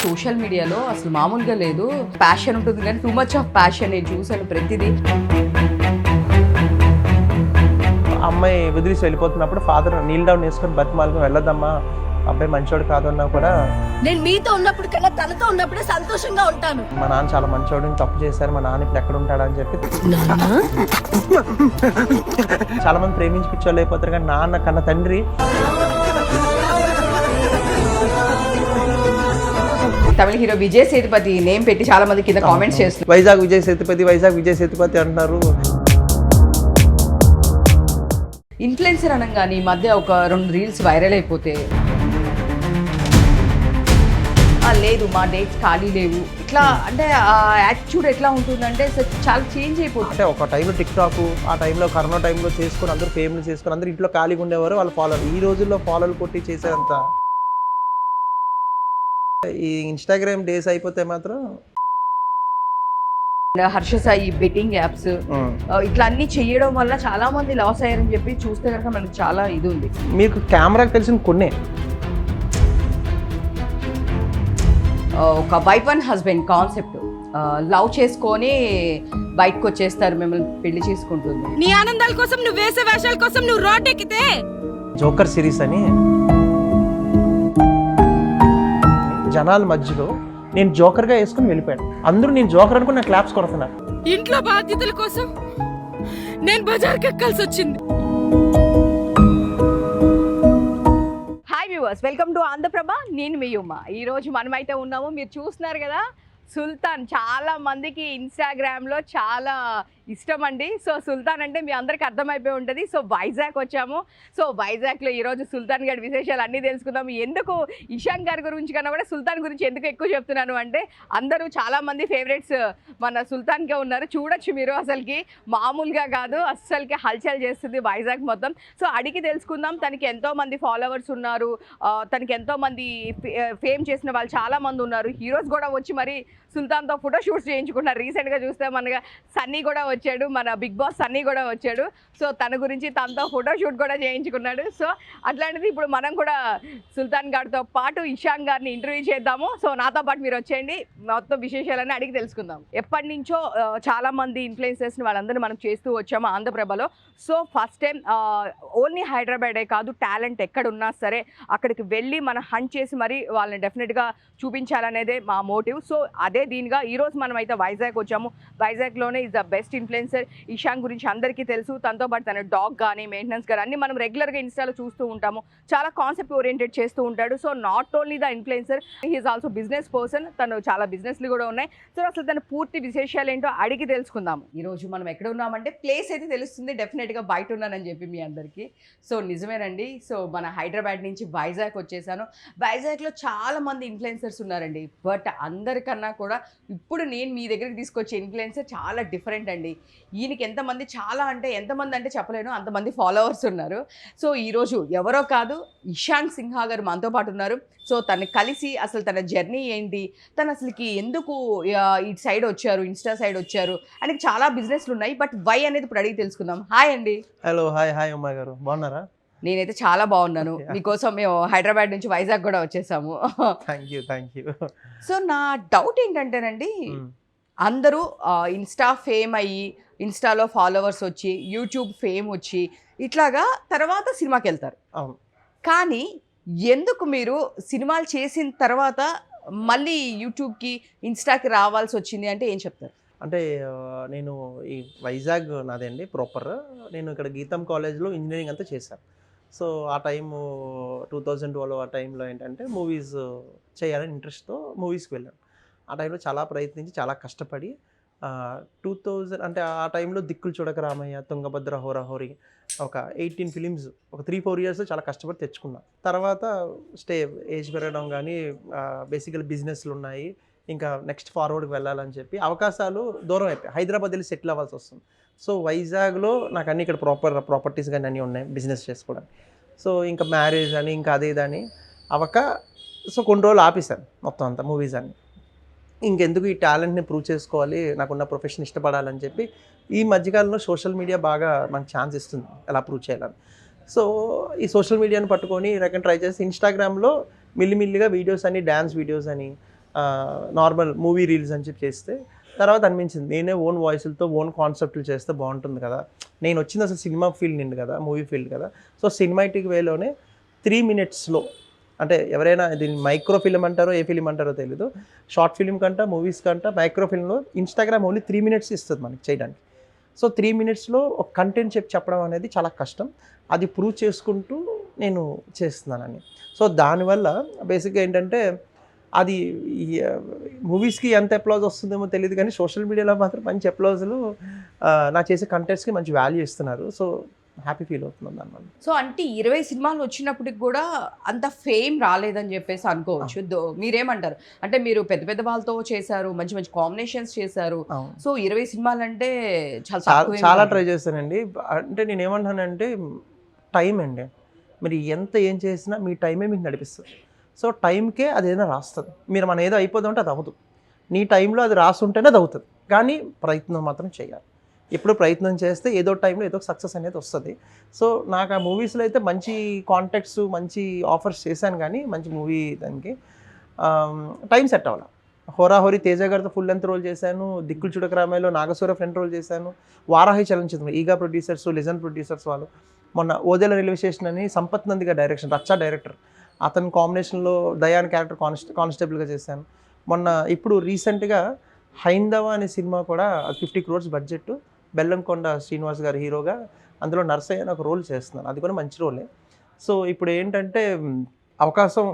Social మీడియాలో అసలు మామూలుగా లేదు. ప్యాషన్ ఉంటుంది కానీ టూ మచ్ ఆఫ్ ప్యాషన్ నేను చూసాను ప్రతిదీ. అమ్మాయి వదిలేసి వెళ్ళిపోతున్నప్పుడు ఫాదర్ నీల్ డౌన్ వేసుకొని బతిమాలకు వెళ్ళొద్దమ్మా, అబ్బాయి మంచోడు కాదు అన్నా కూడా నేను మీతో ఉన్నప్పుడు కన్నా తనతో ఉన్నప్పుడే సంతోషంగా ఉంటాను. మా నాన్న చాలా మంచోడు, తప్పు చేశారు, మా నాన్న ఇప్పుడు ఎక్కడ ఉంటాడా అని చెప్పి చాలా మంది ప్రేమించి పిచ్చోళ్ళు అయిపోతారు. కానీ నాన్న కన్న తండ్రి తమిళ హీరో విజయ్ సేతుపతి నేమ్ పెట్టి చాలా మంది కింద కామెంట్స్ చేస్తున్నారు. వైజాగ్ విజయ్ సేతుపతి అంటున్నారు. ఇన్ఫ్లుయెన్సర్ అనగానే ఈ మధ్య ఒక 2 రీల్స్ వైరల్ అయిపోతే లేదు మా డేట్స్ ఖాళీ లేవు ఇట్లా అంటే ఆ యాటిట్యూడ్ ఎట్లా ఉంటుందంటే చాలా చేంజ్ అయిపోతుంది. అంటే ఒక టైంలో టిక్ టాక్, ఆ టైంలో కరోనా టైంలో చేసుకొని అందరూ ఫేమ్లు చేసుకొని అందరూ ఇంట్లో ఖాళీగా ఉండేవారు. వాళ్ళు ఫాలోలు ఈ రోజుల్లో ఫాలోలు కొట్టి చేసేంత ఈ ఇన్స్టాగ్రామ్ డేస్ అయిపోతే మాత్రం హర్ష సాయి బెట్టింగ్ యాప్స్ ఇట్లా అన్ని చేయడం వల్ల చాలా మంది లాస్ అయ్యారని చెప్పి చూస్తే కనుక మనకు చాలా ఇది ఉంది. మీకు కెమెరాకి తెలిసిన కొన్నే ఒక wife and husband concept love చేసుకొని బయటకు వచ్చేస్తారు, మిమ్మల్ని పెళ్లి చేసుకుంటుంది. నీ ఆనందాల కోసం నువ్వు వేసే వేషాల కోసం నువ్వు రోడ్ ఎక్కితే జోకర్ సిరీస్ అని జనాల మధ్యలో నేను జోకర్గా వేసుకుని వెళ్ళిపోయాను. అందరూ నేను జోకర్ అనుకుని నాకు క్లాప్స్ కొడుతున్నారు. ఇంట్లో బాధ్యతల కోసం నేను బజార్కి ఎక్కాల్సి వచ్చింది. Hi viewers, welcome to Andhraprabha. నేను మీ ఉమ్మ. ఈరోజు మనమైతే ఉన్నాము, మీరు చూస్తున్నారు కదా సుల్తాన్. చాలా మందికి ఇన్స్టాగ్రామ్లో చాలా ఇష్టం అండి. సో సుల్తాన్ అంటే మీ అందరికి అర్థమైపోయి ఉంటుంది. సో వైజాగ్ వచ్చాము. సో వైజాగ్లో ఈరోజు సుల్తాన్ గారి విశేషాలు అన్నీ తెలుసుకుందాం. ఎందుకు ఇషాన్ గారి గురించి కన్నా కూడా సుల్తాన్ గురించి ఎందుకు ఎక్కువ చెప్తున్నాను అంటే అందరూ చాలామంది ఫేవరెట్స్ మన సుల్తాన్కే ఉన్నారు. చూడొచ్చు మీరు, అసలుకి మామూలుగా కాదు, అస్సలకి హల్చల్ చేస్తుంది వైజాగ్ మొత్తం. సో అడిగి తెలుసుకుందాం. తనకి ఎంతోమంది ఫాలోవర్స్ ఉన్నారు, తనకి ఎంతోమంది ఫేమ్ చేసిన వాళ్ళు చాలామంది ఉన్నారు. హీరోస్ కూడా వచ్చి మరి సుల్తాన్తో ఫోటో షూట్స్ చేయించుకుంటున్నారు. రీసెంట్గా చూస్తే మనగా సన్నీ కూడా వచ్చాడు, మన బిగ్ బాస్ సన్నీ కూడా వచ్చాడు. సో తన గురించి తనతో ఫోటో షూట్ కూడా చేయించుకున్నాడు. సో అట్లాంటిది ఇప్పుడు మనం కూడా సుల్తాన్ గారితో పాటు ఇషాన్ గారిని ఇంటర్వ్యూ చేద్దాము. సో నాతో పాటు మీరు వచ్చేయండి, మొత్తం విశేషాలన్నీ అడిగి తెలుసుకుందాం. ఎప్పటి నుంచో చాలామంది ఇన్ఫ్లుయెన్సర్స్ని వాళ్ళందరూ మనం చేస్తూ వచ్చాము ఆంధ్రప్రభలో. సో ఫస్ట్ టైం ఓన్లీ హైదరాబాదే కాదు, టాలెంట్ ఎక్కడున్నా సరే అక్కడికి వెళ్ళి మనం హంట్ చేసి మరి వాళ్ళని డెఫినెట్గా చూపించాలనేదే మా మోటివ్. సో అదే దీనిగా ఈరోజు మనం అయితే వైజాగ్ వచ్చాము. వైజాగ్లోనే is the best influencer. Ishan గురించి అందరికీ తెలుసు. తనతో పాటు తన డాగ్ కానీ మెయింటెనెన్స్ కానీ అన్ని మనం రెగ్యులర్గా ఇన్స్టాలో చూస్తూ ఉంటాము. చాలా కాన్సెప్ట్ ఓరియంటెడ్ చేస్తూ ఉంటాడు. So not only the influencer, he is also business person. తను చాలా బిజినెస్లు కూడా ఉన్నాయి. సో అసలు తన పూర్తి విశేషాలు ఏంటో అడిగి తెలుసుకుందాము. ఈరోజు మనం ఎక్కడ ఉన్నామంటే ప్లేస్ అయితే తెలుస్తుంది, డెఫినెట్గా బయట ఉన్నానని చెప్పి మీ అందరికీ. సో నిజమేనండి. సో మన హైదరాబాద్ నుంచి వైజాగ్ వచ్చేసాను. వైజాగ్లో చాలా మంది ఇన్ఫ్లుయెన్సర్స్ ఉన్నారండి. బట్ అందరికన్నా కూడా ఇప్పుడు నేను మీ దగ్గరికి తీసుకొచ్చే ఇన్ఫ్లుయెన్సర్ చాలా డిఫరెంట్ అండి. ఈయనకి ఎంతమంది ఎంతమంది అంటే చెప్పలేను, అంతమంది ఫాలోవర్స్ ఉన్నారు. సో ఈరోజు ఎవరో కాదు, ఇషాన్ సింహా గారు మనతో పాటు ఉన్నారు. సో తను కలిసి అసలు తన జర్నీ ఏంటి, తను అసలుకి ఎందుకు ఇటు సైడ్ వచ్చారు, ఇన్స్టా సైడ్ వచ్చారు, ఆయనకి చాలా బిజినెస్లు ఉన్నాయి. బట్ వై అనేది ఇప్పుడు అడిగి తెలుసుకుందాం. హాయ్ అండి. హలో, హాయ్ ఉమ్మా గారు, బాగున్నారా? నేనైతే చాలా బాగున్నాను. మీకోసం మేము హైదరాబాద్ నుంచి వైజాగ్ కూడా వచ్చేసాము. Thank you. సో నా డౌట్ ఏంటంటేనండి, అందరూ ఇన్స్టా ఫేమ్ అయ్యి, ఇన్స్టాలో ఫాలోవర్స్ వచ్చి, యూట్యూబ్ ఫేమ్ వచ్చి, ఇట్లాగా తర్వాత సినిమాకి వెళ్తారు. కానీ ఎందుకు మీరు సినిమాలు చేసిన తర్వాత మళ్ళీ యూట్యూబ్కి ఇన్స్టాకి రావాల్సి వచ్చింది అంటే ఏం చెప్తారు? అంటే నేను ఈ వైజాగ్ నాదండి ప్రాపర్. నేను ఇక్కడ గీతం కాలేజ్లో ఇంజనీరింగ్ అంతా చేశాను. సో ఆ టైము 2012 ఆ టైంలో ఏంటంటే మూవీస్ చేయాలని ఇంట్రెస్ట్తో మూవీస్కి వెళ్ళాను. ఆ టైంలో చాలా ప్రయత్నించి చాలా కష్టపడి 2000 అంటే ఆ టైంలో దిక్కులు చూడక రామయ్య, తుంగభద్ర, హోరాహోరీ ఒక 18 ఫిలిమ్స్ ఒక 3-4 ఇయర్స్లో చాలా కష్టపడి తెచ్చుకున్నాను. తర్వాత ఏజ్ పెరగడం కానీ బేసికల్ బిజినెస్లు ఉన్నాయి, ఇంకా నెక్స్ట్ ఫార్వర్డ్కి వెళ్ళాలని చెప్పి అవకాశాలు దూరం అయిపోయి హైదరాబాద్ వెళ్ళి సెటిల్ అవ్వాల్సి వస్తుంది. సో వైజాగ్లో నాకు అన్నీ ఇక్కడ ప్రాపర్టీస్ కానీ అన్నీ ఉన్నాయి బిజినెస్ చేసుకోవడానికి. సో ఇంకా మ్యారేజ్ అని ఇంకా అదే ఇదని సో కొన్ని రోజులు ఆపేశాను మొత్తం అంతా మూవీస్ అన్ని. ఇంకెందుకు ఈ టాలెంట్ని ప్రూవ్ చేసుకోవాలి, నాకున్న ప్రొఫెషన్ ఇష్టపడాలని చెప్పి ఈ మధ్యకాలంలో సోషల్ మీడియా బాగా మనకు ఛాన్స్ ఇస్తుంది ఎలా ప్రూవ్ చేయాలని. సో ఈ సోషల్ మీడియాని పట్టుకొని రకం ట్రై చేసి ఇన్స్టాగ్రామ్లో మిల్లిమిల్లిగా వీడియోస్ అని, డ్యాన్స్ వీడియోస్ అని, నార్మల్ మూవీ రీల్స్ అని చెప్పి చేస్తే తర్వాత అనిపించింది నేనే ఓన్ వాయిస్లతో ఓన్ కాన్సెప్ట్లు చేస్తే బాగుంటుంది కదా. నేను వచ్చింది అసలు సినిమా ఫీల్డ్ నుండి కదా, మూవీ ఫీల్డ్ కదా. సో సినిమాటిక్ వేలోనే 3 minutesలో, అంటే ఎవరైనా దీన్ని మైక్రో ఫిలిం అంటారో ఏ ఫిలిం అంటారో తెలీదు, షార్ట్ ఫిలిం కంట మూవీస్ కంట మైక్రో ఫిలింలో ఇన్స్టాగ్రామ్ ఓన్లీ 3 minutes ఇస్తుంది మనకి చేయడానికి. సో 3 minutesలో ఒక కంటెంట్ చెప్పడం అనేది చాలా కష్టం. అది ప్రూవ్ చేసుకుంటూ నేను చేస్తున్నానని. సో దానివల్ల బేసిక్గా ఏంటంటే అది మూవీస్కి ఎంత అప్లాజ్ వస్తుందేమో తెలియదు, కానీ సోషల్ మీడియాలో మాత్రం మంచి అప్లాజులు నా చేసే కంటెంట్స్కి మంచి వాల్యూ ఇస్తున్నారు. సో హ్యాపీ ఫీల్ అవుతున్నాను దానివల్ల. సో అంటే 20 సినిమాలు వచ్చినప్పటికి కూడా అంత ఫేమ్ రాలేదని చెప్పేసి అనుకోవచ్చు. మీరేమంటారు? అంటే మీరు పెద్ద పెద్ద వాళ్ళతో చేశారు, మంచి మంచి కాంబినేషన్స్ చేశారు. సో 20 సినిమాలు అంటే చాలా ట్రై చేస్తానండి. అంటే నేను ఏమంటానంటే టైం అండి, మీరు ఎంత ఏం చేసినా మీ టైమే మీకు నడిపిస్తుంది. సో టైంకే అది ఏదైనా రాస్తుంది. మీరు మన ఏదో అయిపోతుంటే అది అవ్వదు. నీ టైంలో అది రాసుంటేనే అది అవుతుంది, కానీ ప్రయత్నం మాత్రం చేయాలి. ఎప్పుడు ప్రయత్నం చేస్తే ఏదో టైంలో ఏదో సక్సెస్ అనేది వస్తుంది. సో నాకు ఆ మూవీస్లో అయితే మంచి కాంటాక్ట్స్, మంచి ఆఫర్స్ చేశాను, కానీ మంచి మూవీ దానికి టైం సెట్ అవ్వాలి. హోరాహోరీ తేజ గారితో ఫుల్ లెంత్ రోల్ చేశాను. దిక్కులు చూడక రామాయలో నాగసూర ఫ్రంట్ రోల్ చేశాను. వారాహి చలనచిత్రం ఈగా ప్రొడ్యూసర్స్, లెజెండ్ ప్రొడ్యూసర్స్ వాళ్ళు. మొన్న ఓదెల రైల్వే స్టేషన్ అని సంపత్ నంది గారి డైరెక్షన్, రచ్చా డైరెక్టర్, అతని కాంబినేషన్లో దయాన్ క్యారెక్టర్ కానిస్టేబుల్గా చేశాను. మొన్న ఇప్పుడు రీసెంట్గా హైందవ అనే సినిమా కూడా 50 crores బడ్జెట్, బెల్లంకొండ శ్రీనివాస్ గారు హీరోగా, అందులో నర్సయ్య అని ఒక రోల్ చేస్తున్నాను. అది కూడా మంచి రోలే. సో ఇప్పుడు ఏంటంటే అవకాశం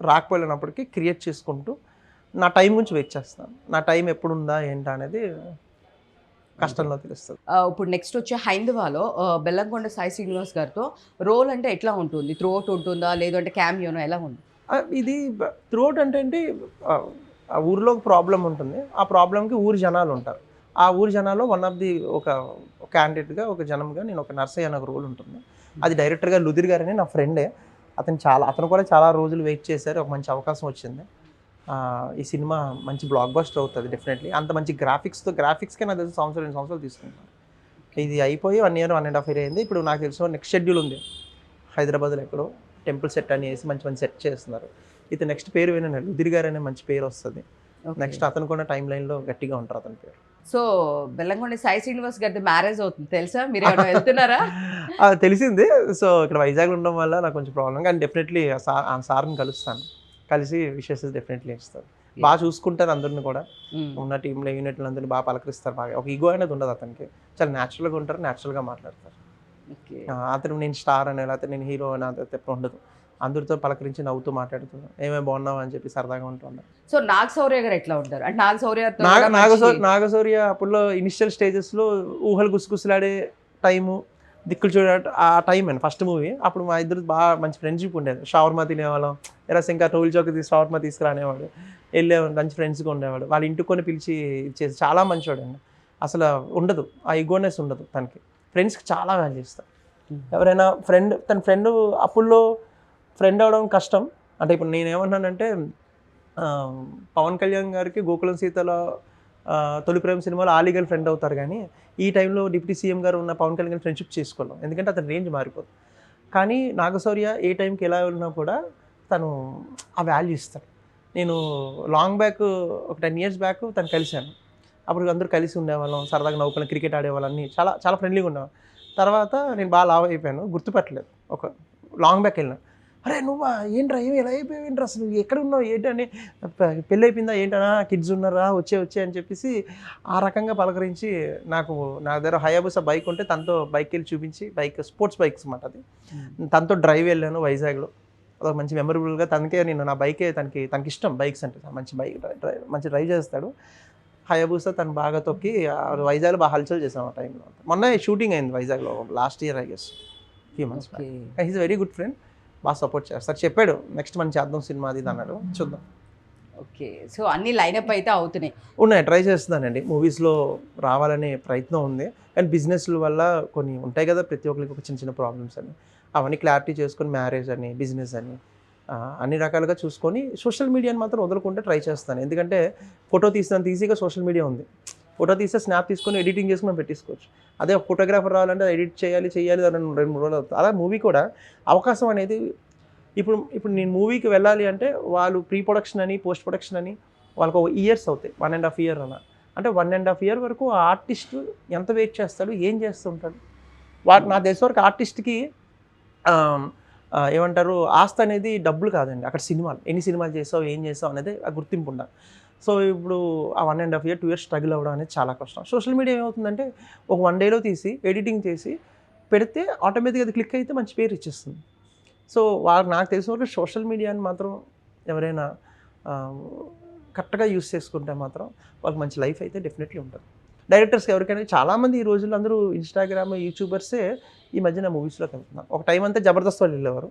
రాకపోయినప్పటికీ క్రియేట్ చేసుకుంటూ నా టైం గురించి వెయిట్ చేస్తాను. నా టైం ఎప్పుడు ఉందా ఏంటా అనేది కష్టంలో తెలుస్తుంది. ఇప్పుడు నెక్స్ట్ వచ్చే హైందవాలో బెల్లంకొండ సాయి శ్రీనివాస్ గారితో రోల్ అంటే ఎట్లా ఉంటుంది? త్రూఅవుట్ ఉంటుందా, లేదు అంటే క్యామియోనో ఎలా ఉంది? ఇది త్రూఅవుట్ అంటే ఏంటి, ఆ ఊరిలో ఒక ప్రాబ్లం ఉంటుంది. ఆ ప్రాబ్లంకి ఊరి జనాలు ఉంటారు. ఆ ఊరి జనాల్లో వన్ ఆఫ్ ది ఒక క్యాండిడేట్గా, ఒక జనంగా నేను ఒక నర్సయ్య అనే ఒక రోల్ ఉంటుంది. అది డైరెక్టర్గా లుదిర్ గారని నా ఫ్రెండే. అతను కూడా చాలా రోజులు వెయిట్ చేశారు. ఒక మంచి అవకాశం వచ్చింది. ఈ సినిమా మంచి బ్లాక్ బస్టర్ అవుతుంది డెఫినెట్లీ. అంత మంచి గ్రాఫిక్స్కే నాకు తెలిసి 2 సంవత్సరాలు తీసుకుంటాను. ఇది అయిపోయి 1 year 1.5 year అయింది. ఇప్పుడు నాకు తెలిసిన నెక్స్ట్ షెడ్యూల్ ఉంది హైదరాబాద్లో ఎక్కడో టెంపుల్ సెట్ అని వేసి మంచి సెట్ చేస్తున్నారు. ఇది నెక్స్ట్ పేరు వినండి, లుదిర్ గారు అనే మంచి పేరు వస్తుంది. నెక్స్ట్ అతను కూడా టైం లైన్లో గట్టిగా ఉంటారు అతని పేరు. సో బెల్లంకొండ సాయి శ్రీనివాస్ గారి మ్యారేజ్ అవుతుంది తెలుసా? మీరు ఏమైనా వెళ్తున్నారా? తెలిసింది. సో ఇక్కడ వైజాగ్లో ఉండడం వల్ల నాకు కొంచెం ప్రాబ్లం, కానీ డెఫినెట్లీ ఆ సార్ని కలుస్తాను. కలిసి విషెస్ డెఫినెట్లీ ఇస్తారు. బాగా చూసుకుంటారు అందరిని కూడా. ఉన్న టీంలో యూనిట్లు అందరినీ బాగా పలకరిస్తారు. బాగా ఒక ఈగో అనేది ఉండదు అతనికి. చాలా న్యాచురల్గా ఉంటారు, న్యాచురల్గా మాట్లాడతారు. అతను నేను స్టార్ అని, లేకపోతే నేను హీరో అని ఎప్పుడు ఉండదు. అందరితో పలకరించి నవ్వుతూ మాట్లాడుతున్నాను, ఏమేమి బాగున్నావు అని చెప్పి సరదాగా ఉంటున్నాను. సో నాగశౌర్య గారు ఎట్లా ఉంటారు? అంటే నాగశౌర్య అప్పుడులో ఇనిషియల్ స్టేజెస్లో ఊహలు గుసగుసలాడే టైము, దిక్కులు చూడ ఆ టైం అండి ఫస్ట్ మూవీ. అప్పుడు మా ఇద్దరు బాగా మంచి ఫ్రెండ్షిప్ ఉండేది. షవర్మా తినేవాళ్ళం, ఇంకా టోల్ చౌక్ షవర్మా తీసుకురానేవాడు, వెళ్ళేవాడు, మంచి ఫ్రెండ్స్గా ఉండేవాడు. వాళ్ళ ఇంటికి కొని పిలిచి ఇచ్చేసి చాలా మంచివాడు అండి. అసలు ఉండదు, ఆ ఈగోనెస్ ఉండదు తనకి. ఫ్రెండ్స్కి చాలా వాల్యూ ఇస్తారు. ఎవరైనా తన ఫ్రెండ్ అప్పుల్లో ఫ్రెండ్ అవడం కష్టం. అంటే ఇప్పుడు నేనేమన్నానంటే పవన్ కళ్యాణ్ గారికి గోకులం సీతలో తొలి ప్రేమ సినిమాలో ఆలీగల్ ఫ్రెండ్ అవుతారు, కానీ ఈ టైంలో డిప్యూటీ సీఎం గారు ఉన్న పవన్ కళ్యాణ్ గారు ఫ్రెండ్షిప్ చేసుకోలేం, ఎందుకంటే అతని రేంజ్ మారిపోతుంది. కానీ నాగశౌర్య ఏ టైంకి ఎలా ఉన్నా కూడా తను ఆ వాల్యూ ఇస్తాడు. నేను లాంగ్ బ్యాక్ ఒక 10 years బ్యాక్ తను కలిశాను. అప్పుడు అందరూ కలిసి ఉండేవాళ్ళం, సరదాగా నవ్వుకుని క్రికెట్ ఆడేవాళ్ళం, అన్నీ చాలా చాలా ఫ్రెండ్లీగా ఉండేవాళ్ళం. తర్వాత నేను బాగా లావ్ అయిపోయాను, గుర్తుపట్టలేదు. ఒక లాంగ్ బ్యాక్ వెళ్ళినా, అరే నువ్వా ఏంట్రా, ఏమి ఎలా అయిపోయావు ఏంట్రా, అసలు ఎక్కడ ఉన్నావు ఏంటని, పెళ్ళి అయిపోయిందా ఏంటనా, కిడ్స్ ఉన్నారా, వచ్చే అని చెప్పేసి ఆ రకంగా పలకరించి నా దగ్గర హయాబుసా బైక్ ఉంటే తనతో బైక్ వెళ్ళి చూపించి, స్పోర్ట్స్ బైక్స్ అన్నమాట అది, తనతో డ్రైవ్ వెళ్ళాను వైజాగ్లో. అదొక మంచి మెమరబుల్గా. నేను నా బైకే తనకి ఇష్టం, బైక్స్ అంటే మంచి బైక్ మంచి డ్రైవ్ చేస్తాడు. హయాబుసా తను బాగా తొక్కి వైజాగ్లో బాగా హల్చల్ చేసాం ఆ టైంలో. మొన్న షూటింగ్ అయింది వైజాగ్లో last year I guess, few months back. He's very good friend, బాగా సపోర్ట్ చేస్తారు. చెప్పాడు నెక్స్ట్ మనం చేద్దాం సినిమా అది అన్నాడు, చూద్దాం. ఓకే, సో అన్ని లైనప్ అయితే ఉన్నాయి, ట్రై చేస్తున్నానండి. మూవీస్లో రావాలనే ప్రయత్నం ఉంది, కానీ బిజినెస్ల వల్ల కొన్ని ఉంటాయి కదా ప్రతి ఒక్కరికి ఒక చిన్న ప్రాబ్లమ్స్ అని, అవన్నీ క్లారిటీ చేసుకొని మ్యారేజ్ అని, బిజినెస్ అని అన్ని రకాలుగా చూసుకొని సోషల్ మీడియాని మాత్రం వదలకుండా ట్రై చేస్తాను. ఎందుకంటే ఫోటో తీసినంత ఈజీగా సోషల్ మీడియా ఉంది. ఫోటో తీస్తే స్నాప్ తీసుకొని ఎడిటింగ్ చేసుకుని మనం పెట్టేసుకోవచ్చు. అదే ఫోటోగ్రాఫర్ రావాలంటే ఎడిట్ చేయాలి 2-3 రోజులు అవుతుంది. అలా మూవీ కూడా అవకాశం అనేది ఇప్పుడు నేను మూవీకి వెళ్ళాలి అంటే వాళ్ళు ప్రీ ప్రొడక్షన్ అని పోస్ట్ ప్రొడక్షన్ అని వాళ్ళకి ఒక ఇయర్స్ అవుతాయి, 1.5 year అన్న. అంటే 1.5 year వరకు ఆ ఆర్టిస్ట్ ఎంత వెయిట్ చేస్తాడు, ఏం చేస్తుంటాడు. నాకు తెలిసే వరకు ఆర్టిస్ట్కి ఏమంటారు ఆస్తి అనేది డబ్బులు కాదండి, అక్కడ సినిమాలు, ఎన్ని సినిమాలు చేసావు, ఏం చేసావు అనేది ఆ గుర్తింపు ఉండాలి. సో ఇప్పుడు ఆ 1.5 year 2 years స్ట్రగుల్ అవ్వడం అనేది చాలా కష్టం. సోషల్ మీడియా ఏమవుతుందంటే ఒక 1 dayలో తీసి ఎడిటింగ్ చేసి పెడితే ఆటోమేటిక్గా అది క్లిక్ అయితే మంచి పేరు ఇచ్చేస్తుంది. సో నాకు తెలిసిన వరకు సోషల్ మీడియాని మాత్రం ఎవరైనా కరెక్ట్గా యూస్ చేసుకుంటే మాత్రం వాళ్ళకి మంచి లైఫ్ అయితే డెఫినెట్లీ ఉంటుంది. డైరెక్టర్స్కి ఎవరికైనా చాలామంది ఈ రోజుల్లో అందరూ ఇన్స్టాగ్రామ్ యూట్యూబర్సే ఈ మధ్యన మూవీస్లోకి వెళ్తున్నారు. ఒక టైం అంతా జబర్దస్త్ వాళ్ళు వెళ్ళేవారు,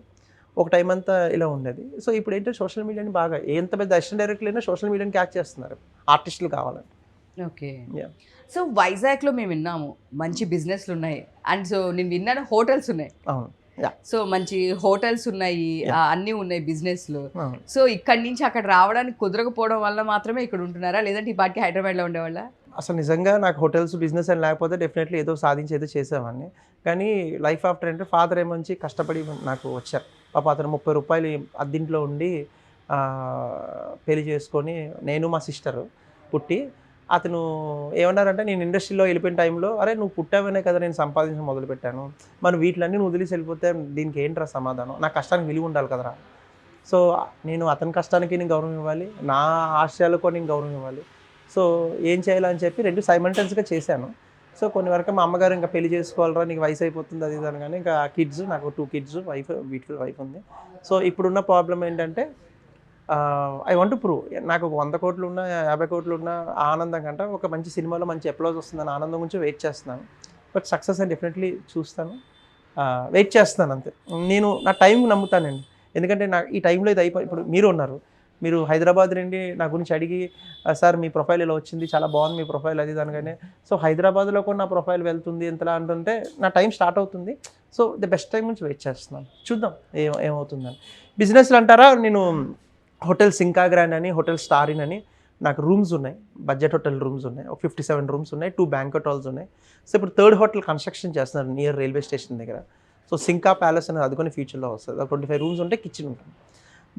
ఒక టైం అంతా ఇలా ఉండేది. సో ఇప్పుడు ఏంటంటే సోషల్ మీడియాని బాగా ఎంత పెద్ద అసిస్టెంట్ డైరెక్టర్లు అయినా సోషల్ మీడియాని క్యాచ్ చేస్తున్నారు ఆర్టిస్టులు కావాలని. ఓకే. Yeah. సో వైజాగ్లో మేము విన్నాము మంచి బిజినెస్లు ఉన్నాయి, అండ్ సో నేను విన్నాను హోటల్స్ ఉన్నాయి. అవును. సో మంచి హోటల్స్ ఉన్నాయి, Yeah. అన్నీ ఉన్నాయి బిజినెస్లు. అవును. సో ఇక్కడి నుంచి అక్కడ రావడానికి కుదరకపోవడం వల్ల మాత్రమే ఇక్కడ ఉంటున్నారా, లేదంటే ఈ పాటికి హైదరాబాద్లో ఉండేవాళ్ళ? అసలు నిజంగా నాకు హోటల్స్ బిజినెస్ అని లేకపోతే డెఫినెట్లీ ఏదో సాధించి ఏదో చేసేవాడిని. కానీ లైఫ్ ఆఫ్టర్ అంటే ఫాదర్ ఏమొచ్చి కష్టపడి నాకు వచ్చారు. పాప అతను 30 రూపాయలు అద్దింట్లో ఉండి పెళ్లి చేసుకొని నేను మా సిస్టరు పుట్టి, అతను ఏమన్నారంటే నేను ఇండస్ట్రీలో వెళ్ళిపోయిన టైంలో, అరే నువ్వు పుట్టావనే కదా నేను సంపాదించడం మొదలుపెట్టాను, మనం వీటిలన్నీ నువ్వు వదిలేసి వెళ్ళిపోతే దీనికి ఏంట్రా సమాధానం, నా కష్టానికి విలువ ఉండాలి కదరా. సో నేను అతని కష్టానికి నేను గౌరవం ఇవ్వాలి, నా ఆశయాలకు నేను గౌరవం ఇవ్వాలి. సో ఏం చేయాలని చెప్పి 2 సైమల్టేనియస్గా చేశాను. సో కొన్ని వరకు మా అమ్మగారు ఇంకా పెళ్లి చేసుకోవాలరా, నీకు వయసు అయిపోతుంది అది ఇది కానీ, ఇంకా కిడ్స్, నాకు 2 kids, వైఫ్, బ్యూటిఫుల్ వైఫ్ ఉంది. సో ఇప్పుడున్న ప్రాబ్లం ఏంటంటే ఐ వాంట్ టు ప్రూవ్, నాకు 100 కోట్లు ఉన్నా 50 కోట్లు ఉన్నా ఆనందం కంటే ఒక మంచి సినిమాలో మంచి అప్లాజ్ వస్తుందని ఆనందం గురించి వెయిట్ చేస్తున్నాను. బట్ సక్సెస్ అని డెఫినెట్లీ చూస్తాను, వెయిట్ చేస్తాను అంతే. నేను నా టైం నమ్ముతానండి, ఎందుకంటే నా ఈ టైంలో ఇది అయిపోయి, ఇప్పుడు మీరు ఉన్నారు, మీరు హైదరాబాద్ నుండి నా గురించి అడిగి సార్ మీ ప్రొఫైల్ ఇలా వచ్చింది, చాలా బాగుంది మీ ప్రొఫైల్ అది అనగానే, సో హైదరాబాద్లో కూడా నా ప్రొఫైల్ వెళ్తుంది ఎంతలా అంటుంటే నా టైం స్టార్ట్ అవుతుంది. సో ది బెస్ట్ టైం నుంచి వెయిట్ చేస్తున్నాను, చూద్దాం ఏమవుతుందని. బిజినెస్లు అంటారా, నేను హోటల్ సింకా గ్రాండ్ అని, హోటల్ స్టార్ ఇన్ అని నాకు రూమ్స్ ఉన్నాయి, బడ్జెట్ హోటల్ రూమ్స్ ఉన్నాయి, ఒక 57 rooms ఉన్నాయి, 2 banquet halls ఉన్నాయి. సో ఇప్పుడు 3rd hotel కన్స్ట్రక్షన్ చేస్తున్నారు నియర్ రైల్వే స్టేషన్ దగ్గర. సో సింకా ప్యాలెస్ అనేది అది కొన్ని ఫ్యూచర్లో వస్తుంది. 25 rooms ఉంటే కిచెన్ ఉంటుంది.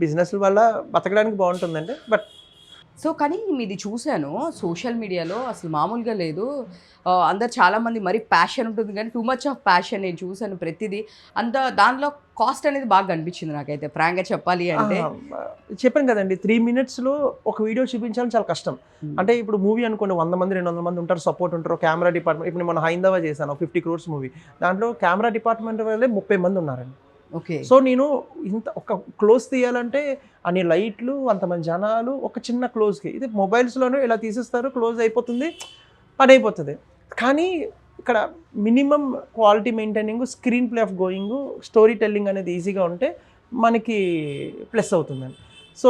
బిజినెస్ల వల్ల బతకడానికి బాగుంటుందండి. బట్ సో కానీ మీది చూశాను సోషల్ మీడియాలో, అసలు మామూలుగా లేదు. అందరు చాలామంది మరీ ప్యాషన్ ఉంటుంది కానీ టూ మచ్ ఆఫ్ ప్యాషన్ నేను చూశాను ప్రతిదీ. అంత దానిలో కాస్ట్ అనేది బాగా కనిపించింది నాకైతే, ఫ్రాంక్గా చెప్పాలి అంటే. చెప్పాను కదండి, 3 minutesలో ఒక వీడియో చూపించాలని చాలా కష్టం. అంటే ఇప్పుడు మూవీ అనుకోండి, 100 మంది 200 మంది ఉంటారు, సపోర్ట్ ఉంటారు, కెమెరా డిపార్ట్మెంట్. ఇప్పుడు మన హైందవా చేశాను 50 crores మూవీ, దాంట్లో కెమెరా డిపార్ట్మెంట్ వాళ్ళే 30 మంది ఉన్నారండి. ఓకే. సో నేను ఇంత ఒక క్లోజ్ తీయాలంటే అన్ని లైట్లు, అంతమంది జనాలు, ఒక చిన్న క్లోజ్కి. ఇది మొబైల్స్లోనే ఇలా తీసేస్తారు, క్లోజ్ అయిపోతుంది, పని అయిపోతుంది. కానీ ఇక్కడ minimum quality maintaining, screen play of going, story telling అనేది ఈజీగా ఉంటే మనకి ప్లస్ అవుతుందండి. సో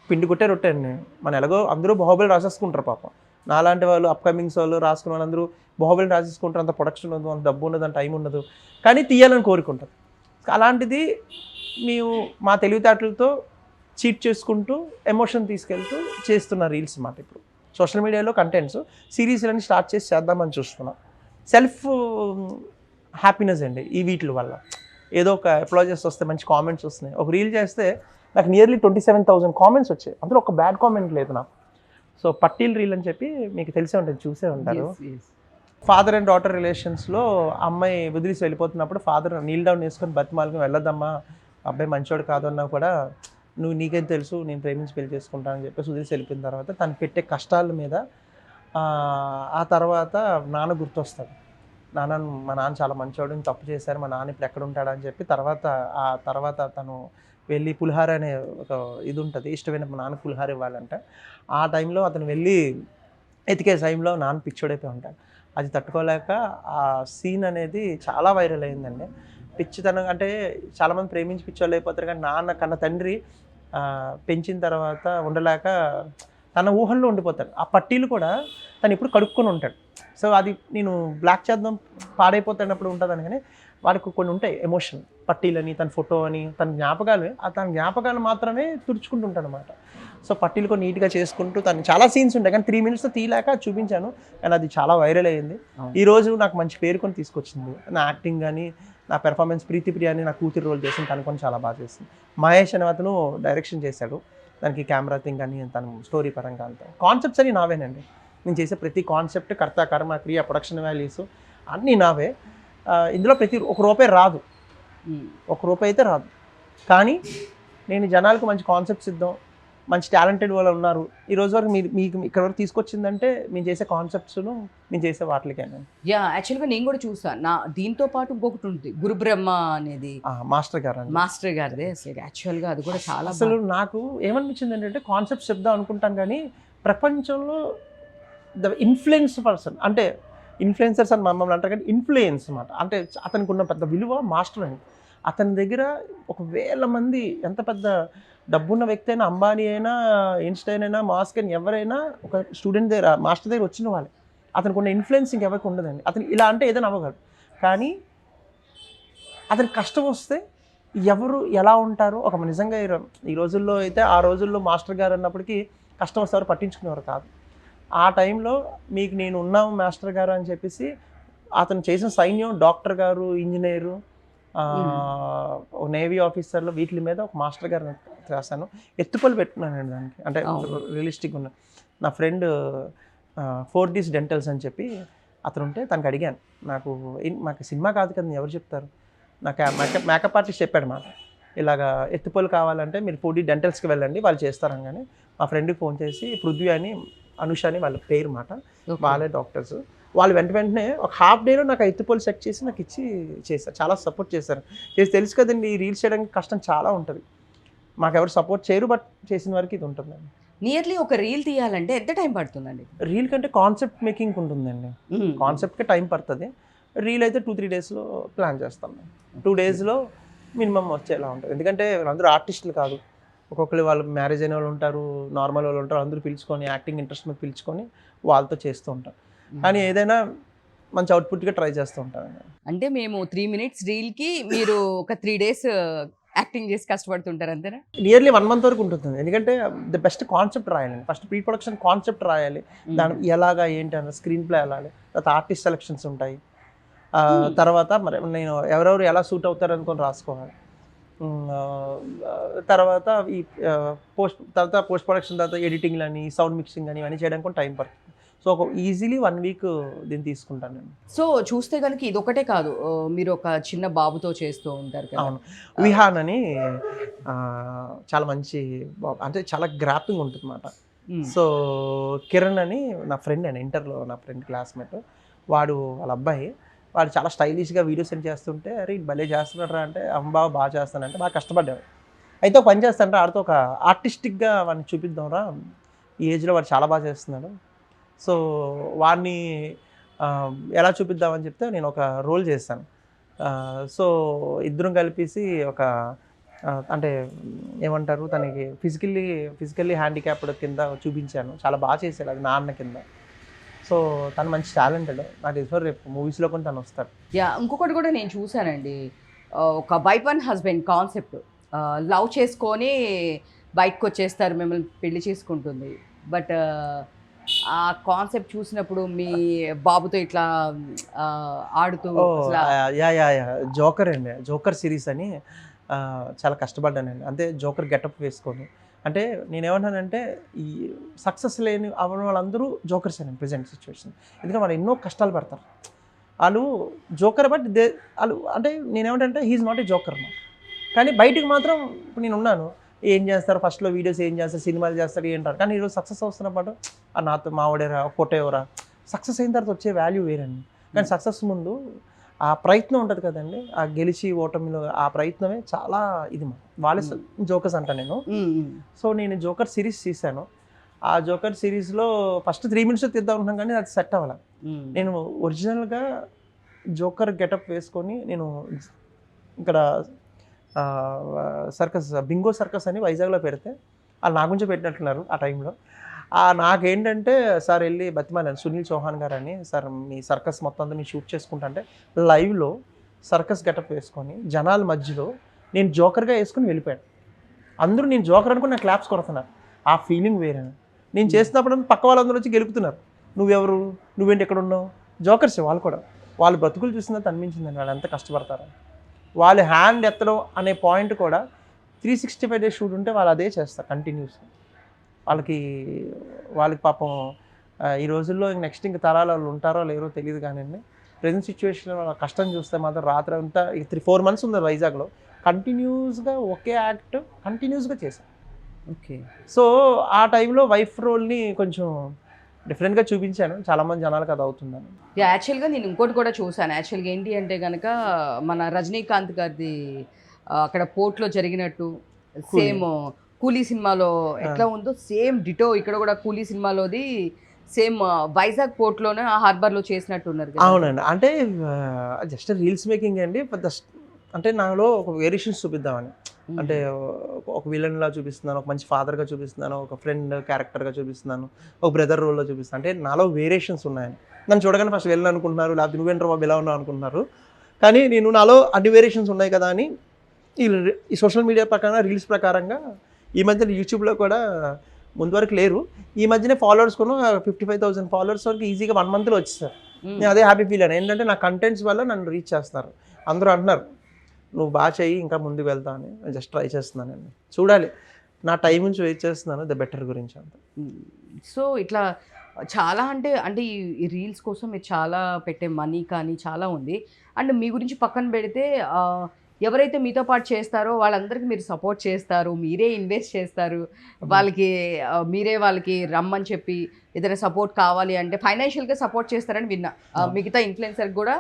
పిండి కొట్టే రొట్టె అండి, మన ఎలాగో అందరూ బాహుబలి రాసేసుకుంటారు పాపం. నాలాంటి వాళ్ళు అప్కమింగ్స్ వాళ్ళు రాసుకున్న వాళ్ళందరూ బాహుబలి రాసేసుకుంటారు, అంత ప్రొడక్షన్ ఉండదు, అంత డబ్బు ఉండదు, అంత టైం ఉండదు, కానీ తీయాలని కోరుకుంటారు. అలాంటిది మేము మా తెలివితేటలతో చీట్ చేసుకుంటూ ఎమోషన్ తీసుకెళ్తూ చేస్తున్న రీల్స్ మాట. ఇప్పుడు సోషల్ మీడియాలో కంటెంట్స్ సిరీస్లన్నీ స్టార్ట్ చేసి చేద్దామని చూస్తున్నాం. సెల్ఫ్ హ్యాపీనెస్ అండి ఈ వీటి వల్ల. ఏదో ఒక అప్లాజెస్ వస్తే, మంచి కామెంట్స్ వస్తున్నాయి. ఒక రీల్ చేస్తే నాకు నియర్లీ 27,000 కామెంట్స్ వచ్చాయి, అందులో ఒక బ్యాడ్ కామెంట్ లేదు నాకు. సో పట్టీల్ రీల్ అని చెప్పి మీకు తెలిసే ఉంటుంది, చూసే ఉంటారు. ఫాదర్ అండ్ డాటర్ రిలేషన్స్లో అమ్మాయి వదిలేసి వెళ్ళిపోతున్నప్పుడు ఫాదర్ నీల్ డౌన్ వేసుకొని బతిమాలకు వెళ్ళొద్దమ్మా, అబ్బాయి మంచోడు కాదు అన్నా కూడా నువ్వు నీకేం తెలుసు, నేను ప్రేమించి పెళ్లి చేసుకుంటానని చెప్పేసి వదిలేసి వెళ్ళిపోయిన తర్వాత తను పెట్టే కష్టాల మీద ఆ తర్వాత నాన్న గుర్తొస్తాడు. మా నాన్న చాలా మంచోడు, నేను తప్పు చేశారు, మా నాన్న ఇప్పుడు ఎక్కడ ఉంటాడా అని చెప్పి తర్వాత తను వెళ్ళి పులిహార అనే ఒక ఇది ఉంటుంది, ఇష్టమైన మా నాన్న పులిహార ఇవ్వాలంట. ఆ టైంలో అతను వెళ్ళి ఎతికే టైంలో నాన్న పిచ్చోడైపోయి ఉంటాడు. అది తట్టుకోలేక ఆ సీన్ అనేది చాలా వైరల్ అయిందండి. పిచ్చితనం అంటే చాలామంది ప్రేమించి పిచ్చోళ్ళు అయిపోతారు, కానీ నాన్న కన్న తండ్రి పెంచిన తర్వాత ఉండలేక తన ఊహల్లో ఉండిపోతాడు. ఆ పట్టీలు కూడా తను ఇప్పుడు కడుక్కొని ఉంటాడు. సో అది నేను బ్లాక్ చేద్దాం పాడైపోతున్నప్పుడు ఉంటుందని, కానీ వాడికి కొన్ని ఉంటాయి ఎమోషన్, పట్టీలని, తన ఫోటో అని, తన జ్ఞాపకాలు మాత్రమే తుడుచుకుంటుంటాడు అనమాట. సో పట్టీలు కొన్ని నీట్గా చేసుకుంటూ తను చాలా సీన్స్ ఉంటాయి, కానీ 3 minutesతో తీయలేక చూపించాను, కానీ అది చాలా వైరల్ అయ్యింది. ఈరోజు నాకు మంచి పేరు కొని తీసుకొచ్చింది. నా యాక్టింగ్ కానీ, నా పెర్ఫార్మెన్స్, ప్రీతి ప్రియ అని నా కూతురు రోల్ చేసింది, తను కొన్ని చాలా బాగా చేసింది. మహేష్ అనే అతను డైరెక్షన్ చేశాడు, దానికి కెమెరా థింగ్ కానీ తను స్టోరీ పరంగా అంతా కాన్సెప్ట్స్ అని నావేనండి. నేను చేసే ప్రతి కాన్సెప్ట్, కర్త, కర్మ, క్రియ, ప్రొడక్షన్ వాల్యూస్ అన్నీ నావే. ఇందులో ఒక రూపాయి రాదు, ఒక రూపాయి అయితే రాదు, కానీ నేను జనాలకు మంచి కాన్సెప్ట్స్ ఇద్దాం, మంచి టాలెంటెడ్ వాళ్ళు ఉన్నారు, ఈ రోజు వరకు మీకు ఇక్కడ వరకు తీసుకొచ్చిందంటే మేము చేసే కాన్సెప్ట్స్ను, మేము చేసే వాటికేనండి. యాక్చువల్గా నేను కూడా చూసాను, దీంతో పాటు ఇంకొకటి ఉంటుంది గురు బ్రహ్మ అనేది, మాస్టర్ గారిదే. అసలు యాక్చువల్గా అది కూడా చాలా అసలు నాకు ఏమనిపించింది ఏంటంటే, కాన్సెప్ట్స్ చెప్దాం అనుకుంటాను కానీ ప్రపంచంలో ద ఇన్ఫ్లుయెన్స్ పర్సన్, అంటే ఇన్ఫ్లుయెన్సర్స్ అని మమ్మల్ని అంటారు కానీ ఇన్ఫ్లుయెన్స్ అనమాట, అంటే అతనికి ఉన్న పెద్ద విలువ మాస్టర్ అని. అతని దగ్గర 1,000 మంది, ఎంత పెద్ద డబ్బున్న వ్యక్తి అయినా, అంబానీ అయినా, ఐన్స్టైన్ అయినా, మాస్క్ అయినా, ఎవరైనా ఒక స్టూడెంట్ దగ్గర, మాస్టర్ దగ్గర వచ్చిన వాళ్ళే. అతనికి ఉన్న ఇన్ఫ్లుయెన్స్ ఇంకెవరికి ఉండదండి. అతను ఇలా అంటే ఏదైనా అవ్వగలడు, కానీ అతనికి కష్టం వస్తే ఎవరు ఎలా ఉంటారో ఒక నిజంగా ఈ రోజుల్లో అయితే, ఆ రోజుల్లో మాస్టర్ గారు అన్నప్పటికీ కష్టం వస్తే ఎవరు పట్టించుకునేవారు కాదు. ఆ టైంలో మీకు నేను ఉన్నాము మాస్టర్ గారు అని చెప్పేసి అతను చేసిన సైన్యం, డాక్టర్ గారు, ఇంజనీరు, నేవీ ఆఫీసర్లు, వీటి మీద ఒక మాస్టర్ గారు రాశాను. ఎత్తుపల్లి పెట్టుకున్నానండి దానికి, అంటే రియలిస్టిక్ ఉన్న. నా ఫ్రెండ్ 4Ds డెంటల్స్ అని చెప్పి అతను ఉంటే తనకు అడిగాను, మాకు సినిమా కాదు కదా ఎవరు చెప్తారు, నాకు మేకప్ ఆర్టిస్ట్ చెప్పాడు మాట, ఇలాగా ఎత్తుపల్లి కావాలంటే మీరు 4D డెంటల్స్కి వెళ్ళండి, వాళ్ళు చేస్తారని. కానీ మా ఫ్రెండ్కి ఫోన్ చేసి, పృథ్వీ అని, అనుష అని వాళ్ళ పేరు మాట, వాళ్ళే డాక్టర్స్, వాళ్ళు వెంటనే ఒక హాఫ్ డేలో నాకు ఎత్తుపల్లి సెట్ చేసి నాకు ఇచ్చి చేశారు, చాలా సపోర్ట్ చేశారు. తెలుసు కదండి, ఈ రీల్స్ చేయడానికి కష్టం చాలా ఉంటుంది, మాకు ఎవరు సపోర్ట్ చేయరు, బట్ చేసిన వరకు ఇది ఉంటుందండి. నియర్లీ ఒక రీల్ తీయాలంటే ఎంత టైం పడుతుందండి? రీల్ కంటే కాన్సెప్ట్ మేకింగ్ ఉంటుందండి, కాన్సెప్ట్కి టైం పడుతుంది. రీల్ అయితే 2-3 డేస్లో ప్లాన్ చేస్తాం, 2 డేస్లో మినిమం వచ్చేలా ఉంటుంది. ఎందుకంటే అందరూ ఆర్టిస్టులు కాదు, ఒక్కొక్కరు వాళ్ళు మ్యారేజ్ అయిన వాళ్ళు ఉంటారు, నార్మల్ వాళ్ళు ఉంటారు, అందరూ పిలుచుకొని యాక్టింగ్ ఇంట్రెస్ట్ మీద పిలుచుకొని వాళ్ళతో చేస్తూ ఉంటారు. కానీ ఏదైనా మంచి అవుట్పుట్గా ట్రై చేస్తూ ఉంటాను. అంటే మేము 3 minutes రీల్కి మీరు ఒక 3 days యాక్టింగ్ చేసి కష్టపడుతుంటారు అంతేనా? నియర్లీ 1 month వరకు ఉంటుంది, ఎందుకంటే ద బెస్ట్ కాన్సెప్ట్ రాయాలండి. ఫస్ట్ ప్రీ ప్రొడక్షన్ కాన్సెప్ట్ రాయాలి, దాని ఎలాగా ఏంటి అన్న స్క్రీన్ ప్లే వెళ్ళాలి, తర్వాత ఆర్టిస్ట్ సెలక్షన్స్ ఉంటాయి, తర్వాత మరి నేను ఎవరెవరు ఎలా సూట్ అవుతారు అనుకొని రాసుకోవాలి, తర్వాత ఈ పోస్ట్ ప్రొడక్షన్, తర్వాత ఎడిటింగ్ అని, సౌండ్ మిక్సింగ్ అని, ఇవన్నీ చేయడానికి కూడా టైం పడుతుంది. సో ఒక ఈజీలీ 1 week దీన్ని తీసుకుంటాను నేను. సో చూస్తే కనుక ఇది ఒకటే కాదు, మీరు ఒక చిన్న బాబుతో చేస్తూ ఉంటారు కదా. అవును, విహాన్ అని చాలా మంచి బాబు, అంటే చాలా గ్రాపింగ్ ఉంటుంది అన్నమాట. సో కిరణ్ అని నా ఫ్రెండ్ అండి, ఇంటర్లో నా ఫ్రెండ్ క్లాస్మేట్, వాళ్ళ అబ్బాయి, వాడు చాలా స్టైలిష్గా వీడియోస్ సెండ్ చేస్తుంటే, అరే భలే చేస్తున్నారా అంటే, అమ్మ బాగా చేస్తానంటే, బాగా కష్టపడ్డాడు. అయితే ఒక పని చేస్తానంటే, ఆడితో ఒక ఆర్టిస్టిక్గా వాడిని చూపిద్దాంరా, ఈ ఏజ్లో వాడు చాలా బాగా చేస్తున్నాడు, సో వాడిని ఎలా చూపిద్దామని చెప్తే నేను ఒక రోల్ చేస్తాను. సో ఇద్దరం కలిపేసి ఒక అంటే ఏమంటారు, తనకి ఫిజికల్లీ హ్యాండిక్యాప్డ్ కింద చూపించాను, చాలా బాగా చేశాడు, అది నాన్న కింద. సో తను మంచి టాలెంటెడ్, నాకు తెలిసి రేపు మూవీస్లో కొన్ని తను వస్తాడు. ఇంకొకటి కూడా నేను చూశానండి, ఒక wife and husband concept, love చేసుకొని బయటకు వచ్చేస్తారు, మిమ్మల్ని పెళ్లి చేసుకుంటుంది, బట్ ఆ కాన్సెప్ట్ చూసినప్పుడు మీ బాబుతో ఇట్లా ఆడుతూ జోకర్ అండి, జోకర్ సిరీస్ అని చాలా కష్టపడ్డానండి. అంటే జోకర్ గెటప్ వేసుకొని, అంటే నేనేమన్నానంటే ఈ సక్సెస్ లేని అవ్వడం వాళ్ళందరూ జోకర్స్ అండి ప్రజెంట్ సిచ్యువేషన్, ఎందుకంటే వాళ్ళు ఎన్నో కష్టాలు పడతారు, వాళ్ళు జోకర్, బట్ వాళ్ళు అంటే నేనేమంటే హీఈస్ నాట్ ఏ జోకర్ అన్నమాట. కానీ బయటికి మాత్రం ఇప్పుడు నేను ఉన్నాను, ఏం చేస్తారు ఫస్ట్లో వీడియోస్, ఏం చేస్తారు సినిమాలు చేస్తారు ఏంటారు, కానీ ఈరోజు సక్సెస్ వస్తున్న పాటు నాతో మావాడేరా ఫోటోవరా, సక్సెస్ అయిన తర్వాత వచ్చే వాల్యూ వేరండి. కానీ సక్సెస్ ముందు ఆ ప్రయత్నం ఉంటుంది కదండి, ఆ గెలిచి ఓటమిలో ఆ ప్రయత్నమే చాలా ఇది. వాళ్ళే జోకర్స్ అంట నేను. సో నేను జోకర్ సిరీస్ తీశాను, ఆ జోకర్ సిరీస్లో ఫస్ట్ 3 minutes తీద్దాం అనుకున్నాం, కానీ అది సెట్ అవ్వాలి. నేను ఒరిజినల్గా జోకర్ గెటప్ వేసుకొని, నేను ఇక్కడ సర్కస్, బింగో సర్కస్ అని వైజాగ్లో పెడితే వాళ్ళు నా గురించి పెట్టినట్టున్నారు ఆ టైంలో. నాకేంటంటే సార్ వెళ్ళి బతిమాలాను, సునీల్ చౌహాన్ గారు అని, సార్ మీ సర్కస్ మొత్తం అంతా మీరు షూట్ చేసుకుంటా అంటే, లైవ్లో సర్కస్ గెటప్ వేసుకొని జనాల మధ్యలో నేను జోకర్గా వేసుకొని వెళ్ళిపోయాను. అందరూ నేను జోకర్ అనుకుని నాకు క్లాప్స్ కొడుతున్నారు. ఆ ఫీలింగ్ వేరే. నేను చేసినప్పుడు పక్క వాళ్ళందరూ వచ్చి గెలుపుతున్నారు. నువ్వెవరు, నువ్వేంటి ఎక్కడ ఉన్నావు, జోకర్స్ వాళ్ళు కూడా. వాళ్ళ బ్రతుకులు చూసినంత అనిపించిందండి వాళ్ళు ఎంత కష్టపడతారు. వాళ్ళు హ్యాండ్ ఎత్తడం అనే పాయింట్ కూడా 365 డేస్ షూట్ ఉంటే వాళ్ళు అదే చేస్తారు కంటిన్యూస్. వాళ్ళకి పాపం ఈ రోజుల్లో నెక్స్ట్ ఇంక తరాలు వాళ్ళు ఉంటారో లేరో తెలియదు కానీ ప్రజెంట్ సిచ్యువేషన్లో వాళ్ళ కష్టం చూస్తే మాత్రం రాత్రి అంతా 3-4 months ఉంది వైజాగ్లో కంటిన్యూస్గా ఒకే యాక్ట్ కంటిన్యూస్గా చేశాను. ఓకే. సో ఆ టైంలో వైఫ్ రోల్ని కొంచెం డిఫరెంట్గా చూపించాను. చాలామంది జనాలకు అది అవుతుందని. యాక్చువల్గా నేను ఇంకోటి కూడా చూసాను. యాక్చువల్గా ఏంటి అంటే కనుక మన రజనీకాంత్ గారిది అక్కడ పోర్ట్లో జరిగినట్టు సేమ్ కూలీ సినిమాలో ఎట్లా ఉందో సేమ్ డిటో ఇక్కడ కూడా కూలీ సినిమాలోది సేమ్ వైజాగ్ పోర్ట్లోనే ఆ హార్బర్లో చేసినట్టు ఉన్నారు. అవునండి. అంటే జస్ట్ రీల్స్ మేకింగ్ అండి. అంటే నాలో ఒక వేరియేషన్స్ చూపిద్దామని. అంటే ఒక విలన్లా చూపిస్తున్నాను, ఒక మంచి ఫాదర్గా చూపిస్తున్నాను, ఒక ఫ్రెండ్ క్యారెక్టర్గా చూపిస్తున్నాను, ఒక బ్రదర్ రోల్లో చూపిస్తున్నాను. అంటే నాలో వేరియేషన్స్ ఉన్నాయని. నన్ను చూడగానే ఫస్ట్ వెళ్ళను అనుకుంటున్నారు, లేకపోతే నువ్వేంట్రా బాబు ఎలా ఉన్నావు అనుకుంటున్నారు. కానీ నేను నాలో అన్ని వేరియేషన్స్ ఉన్నాయి కదా అని ఈ సోషల్ మీడియా ప్రకారం రీల్స్ ప్రకారంగా ఈ మధ్య యూట్యూబ్లో కూడా ముందు వరకు లేరు. ఈ మధ్యనే ఫాలోవర్స్ కొను 55,000 ఫాలోవర్స్ వరకు ఈజీగా 1 monthలో వచ్చేసారు. నేను అదే హ్యాపీ ఫీల్ అయ్యాను. ఏంటంటే నా కంటెంట్స్ వల్ల నన్ను రీచ్ చేస్తున్నారు. అందరూ అంటున్నారు నువ్వు బాగా చెయ్యి ఇంకా ముందుకు వెళ్తా అని. జస్ట్ ట్రై చేస్తున్నానండి. చూడాలి, నా టైం నుంచి వెయిట్ చేస్తున్నాను ద బెటర్ గురించి అంత. సో ఇట్లా చాలా అంటే ఈ రీల్స్ కోసం మీరు చాలా పెట్టే మనీ కానీ చాలా ఉంది. అండ్ మీ గురించి పక్కన పెడితే ఎవరైతే మీతో పాటు చేస్తారో వాళ్ళందరికీ మీరు సపోర్ట్ చేస్తారు, మీరే ఇన్వెస్ట్ చేస్తారు, మీరే వాళ్ళకి రమ్మని చెప్పి ఏదైనా సపోర్ట్ కావాలి అంటే ఫైనాన్షియల్గా సపోర్ట్ చేస్తారని విన్నా. మిగతా ఇన్ఫ్లుయెన్సర్ కూడా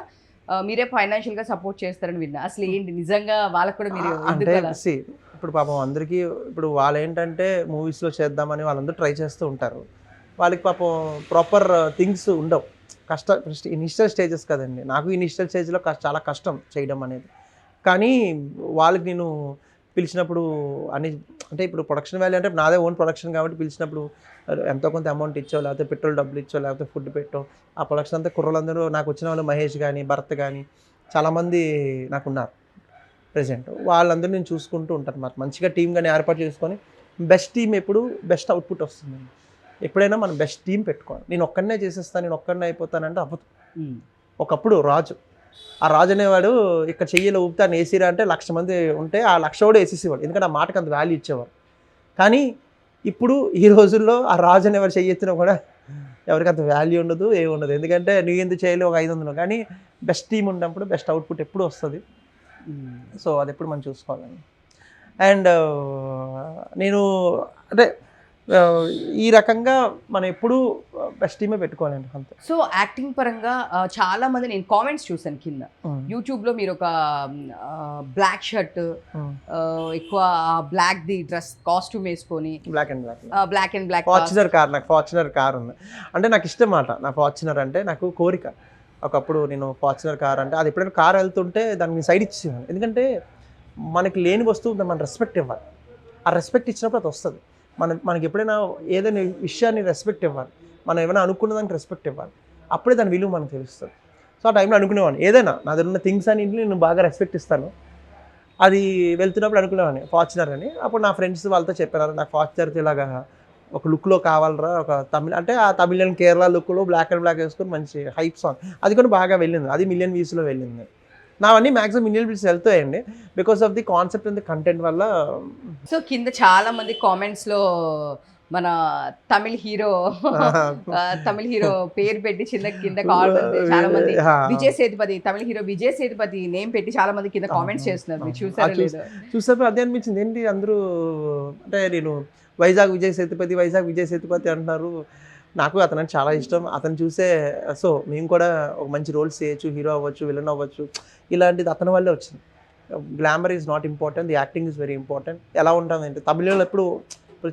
మీరే ఫైనాన్షియల్గా సపోర్ట్ చేస్తారని విన్నా. అసలు ఏంటి నిజంగా వాళ్ళకు కూడా మీరు అంటే ఇప్పుడు పాపం అందరికీ ఇప్పుడు వాళ్ళు ఏంటంటే మూవీస్లో చేద్దామని వాళ్ళందరూ ట్రై చేస్తూ ఉంటారు. వాళ్ళకి పాపం ప్రాపర్ థింగ్స్ ఉండవు. ఫస్ట్ ఇనిషియల్ స్టేజెస్ కదండి. నాకు ఇనిషియల్ స్టేజ్లో చాలా కష్టం చేయడం అనేది. కానీ వాళ్ళకి నేను పిలిచినప్పుడు అంటే ఇప్పుడు ప్రొడక్షన్ వాల్యూ అంటే నాదే ఓన్ ప్రొడక్షన్ కాబట్టి పిలిచినప్పుడు ఎంతో కొంత అమౌంట్ ఇచ్చో, లేకపోతే పెట్రోల్ డబ్బులు ఇచ్చో, లేకపోతే ఫుడ్ పెట్టో ఆ ప్రొడక్షన్ అంతా కుర్రలందరూ నాకు వచ్చిన వాళ్ళు మహేష్ కానీ భరత్ కానీ చాలామంది నాకు ఉన్నారు ప్రెజెంట్. వాళ్ళందరూ నేను చూసుకుంటూ ఉంటాను. మరి మంచిగా టీం కానీ ఏర్పాటు చేసుకొని బెస్ట్ టీం ఎప్పుడు బెస్ట్ అవుట్పుట్ వస్తుంది. ఎప్పుడైనా మనం బెస్ట్ టీం పెట్టుకోవాలి. నేను ఒక్కడనే చేసేస్తాను, నేను ఒక్కడనే అయిపోతానంటే అవ్వదు. ఒకప్పుడు ఆ రాజు అనేవాడు ఇక్కడ చెయ్యిలో ఊపుతాను వేసిరా అంటే 1,00,000 మంది ఉంటే ఆ 1,00,000 కూడా వేసేసేవాడు. ఎందుకంటే ఆ మాటకు అంత వాల్యూ ఇచ్చేవారు. కానీ ఇప్పుడు ఈ రోజుల్లో ఆ రాజు అనేవాడు చెయ్యెత్తినా కూడా ఎవరికి అంత వాల్యూ ఉండదు, ఏముండదు. ఎందుకంటే నువ్వు ఎందుకు చేయలేవు ఒక 500. కానీ బెస్ట్ టీం ఉన్నప్పుడు బెస్ట్ అవుట్పుట్ ఎప్పుడు వస్తుంది. సో అది ఎప్పుడు మనం చూసుకోవాలండి. అండ్ నేను అంటే ఈ రకంగా మనం ఎప్పుడు బెస్ట్ టీమే పెట్టుకోవాలండి అంతే. సో యాక్టింగ్ పరంగా చాలా మంది నేను కామెంట్స్ చూసాను కింద యూట్యూబ్లో మీరు ఒక బ్లాక్ షర్ట్ ఎక్కువ బ్లాక్ ది డ్రెస్ కాస్ట్యూమ్ వేసుకొని black and black Fortuner car. నాకు ఫార్చునర్ కార్ ఉంది అంటే నాకు ఇష్టం మాట. నా ఫార్చునర్ అంటే నాకు కోరిక. ఒకప్పుడు నేను ఫార్చునర్ కార్ అంటే అది ఎప్పుడైనా కార్ వెళ్తుంటే దానికి సైడ్ ఇచ్చేవాను. ఎందుకంటే మనకి లేని వస్తువు మనం రెస్పెక్ట్ ఇవ్వాలి. ఆ రెస్పెక్ట్ ఇచ్చినప్పుడు అది వస్తుంది. మనకి ఎప్పుడైనా ఏదైనా విషయాన్ని రెస్పెక్ట్ ఇవ్వాలి. మనం ఏమైనా అనుకున్న దానికి రెస్పెక్ట్ ఇవ్వాలి. అప్పుడే దాని విలువ మనకు తెలుస్తుంది. సో ఆ టైంలో అనుకునేవాడిని ఏదైనా నా దగ్గర ఉన్న థింగ్స్ అన్నింటినీ నేను బాగా రెస్పెక్ట్ ఇస్తాను. అది వెళ్తున్నప్పుడు అనుకునేవాడిని ఫార్చునర్ అని. అప్పుడు నా ఫ్రెండ్స్ వాళ్ళతో చెప్పారు నాకు ఫార్చునర్ ఇలాగా ఒక లుక్లో కావాలరా, ఒక తమిళ అంటే ఆ తమిళన్ కేరళ లుక్లో బ్లాక్ అండ్ బ్లాక్ వేసుకొని మంచి హైప్ సాంగ్ అది కూడా బాగా వెళ్ళింది. అది 1 million views వెళ్ళింది. నావన్నీ మ్యాక్సిమం 1 million views వెళ్తాయండి because of the concept and the content వల్ల. సో కింద చాలా మంది కామెంట్స్లో మన తమిళ హీరో పేరు పెట్టి కింద చాలా మంది విజయ్ సేతుపతి, తమిళ హీరో విజయ్ సేతుపతి నేమ్ పెట్టి చాలా మంది కింద కామెంట్స్ చేస్తున్నారు. మీరు చూసారు అదే అనిపించింది. ఏంటి అందరూ అంటే నేను వైజాగ్ విజయ్ సేతుపతి అంటున్నారు. నాకు అతను చాలా ఇష్టం. అతను చూసే సో మేము కూడా ఒక మంచి రోల్స్ చేయొచ్చు, హీరో అవ్వచ్చు, విలన్ అవ్వచ్చు. ఇలాంటిది అతని వల్లే వచ్చింది. Glamour is not important, the acting is very important. ఎలా ఉంటుంది అంటే తమిళలో ఇప్పుడు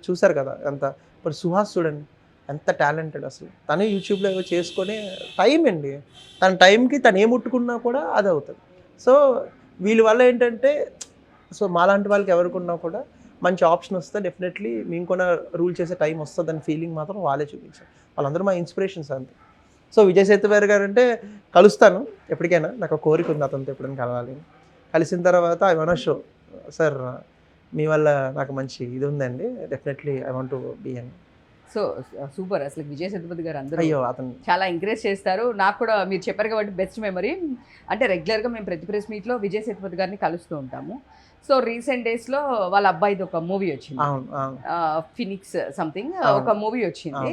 చూసారు కదా ఇప్పుడు సుహాస్ చూడండి ఎంత టాలెంటెడ్ అసలు. తను యూట్యూబ్లో ఏవో చేసుకొని టైం అండి, తన టైంకి తను ఏ ముట్టుకున్నా కూడా అది అవుతుంది. సో వీళ్ళ వల్ల ఏంటంటే సో మాలాంటి వాళ్ళకి ఎవరికున్నా కూడా మంచి ఆప్షన్ వస్తే డెఫినెట్లీ మేము కూడా రూల్ చేసే టైం వస్తుంది అని ఫీలింగ్ మాత్రం వాళ్ళే చూపించారు. వాళ్ళందరూ మా ఇన్స్పిరేషన్స్ అంతే. సో విజయ్ సేతుపతి గారు అంటే కలుస్తాను ఎప్పటికైనా, నాకు ఒక కోరిక ఉంది అతనితో ఎప్పుడైనా కలవాలి. కలిసిన తర్వాత ఐ వాంట్ షో సార్ మీ వల్ల నాకు మంచి ఇది ఉందండి, definitely I want to be అని. సో సూపర్, అసలు విజయ్ సేతుపతి గారు అందరూ అయ్యో అతను చాలా ఎంకరేజ్ చేస్తారు. నాకు కూడా మీరు చెప్పారు కాబట్టి బెస్ట్ మెమరీ అంటే రెగ్యులర్గా మేము ప్రతి ప్రెస్ మీట్లో విజయ్ సేతుపతి గారిని కలుస్తూ ఉంటాము. సో రీసెంట్ డేస్లో వాళ్ళ అబ్బాయిది ఒక మూవీ వచ్చింది, ఫినిక్స్ సంథింగ్ ఒక మూవీ వచ్చింది.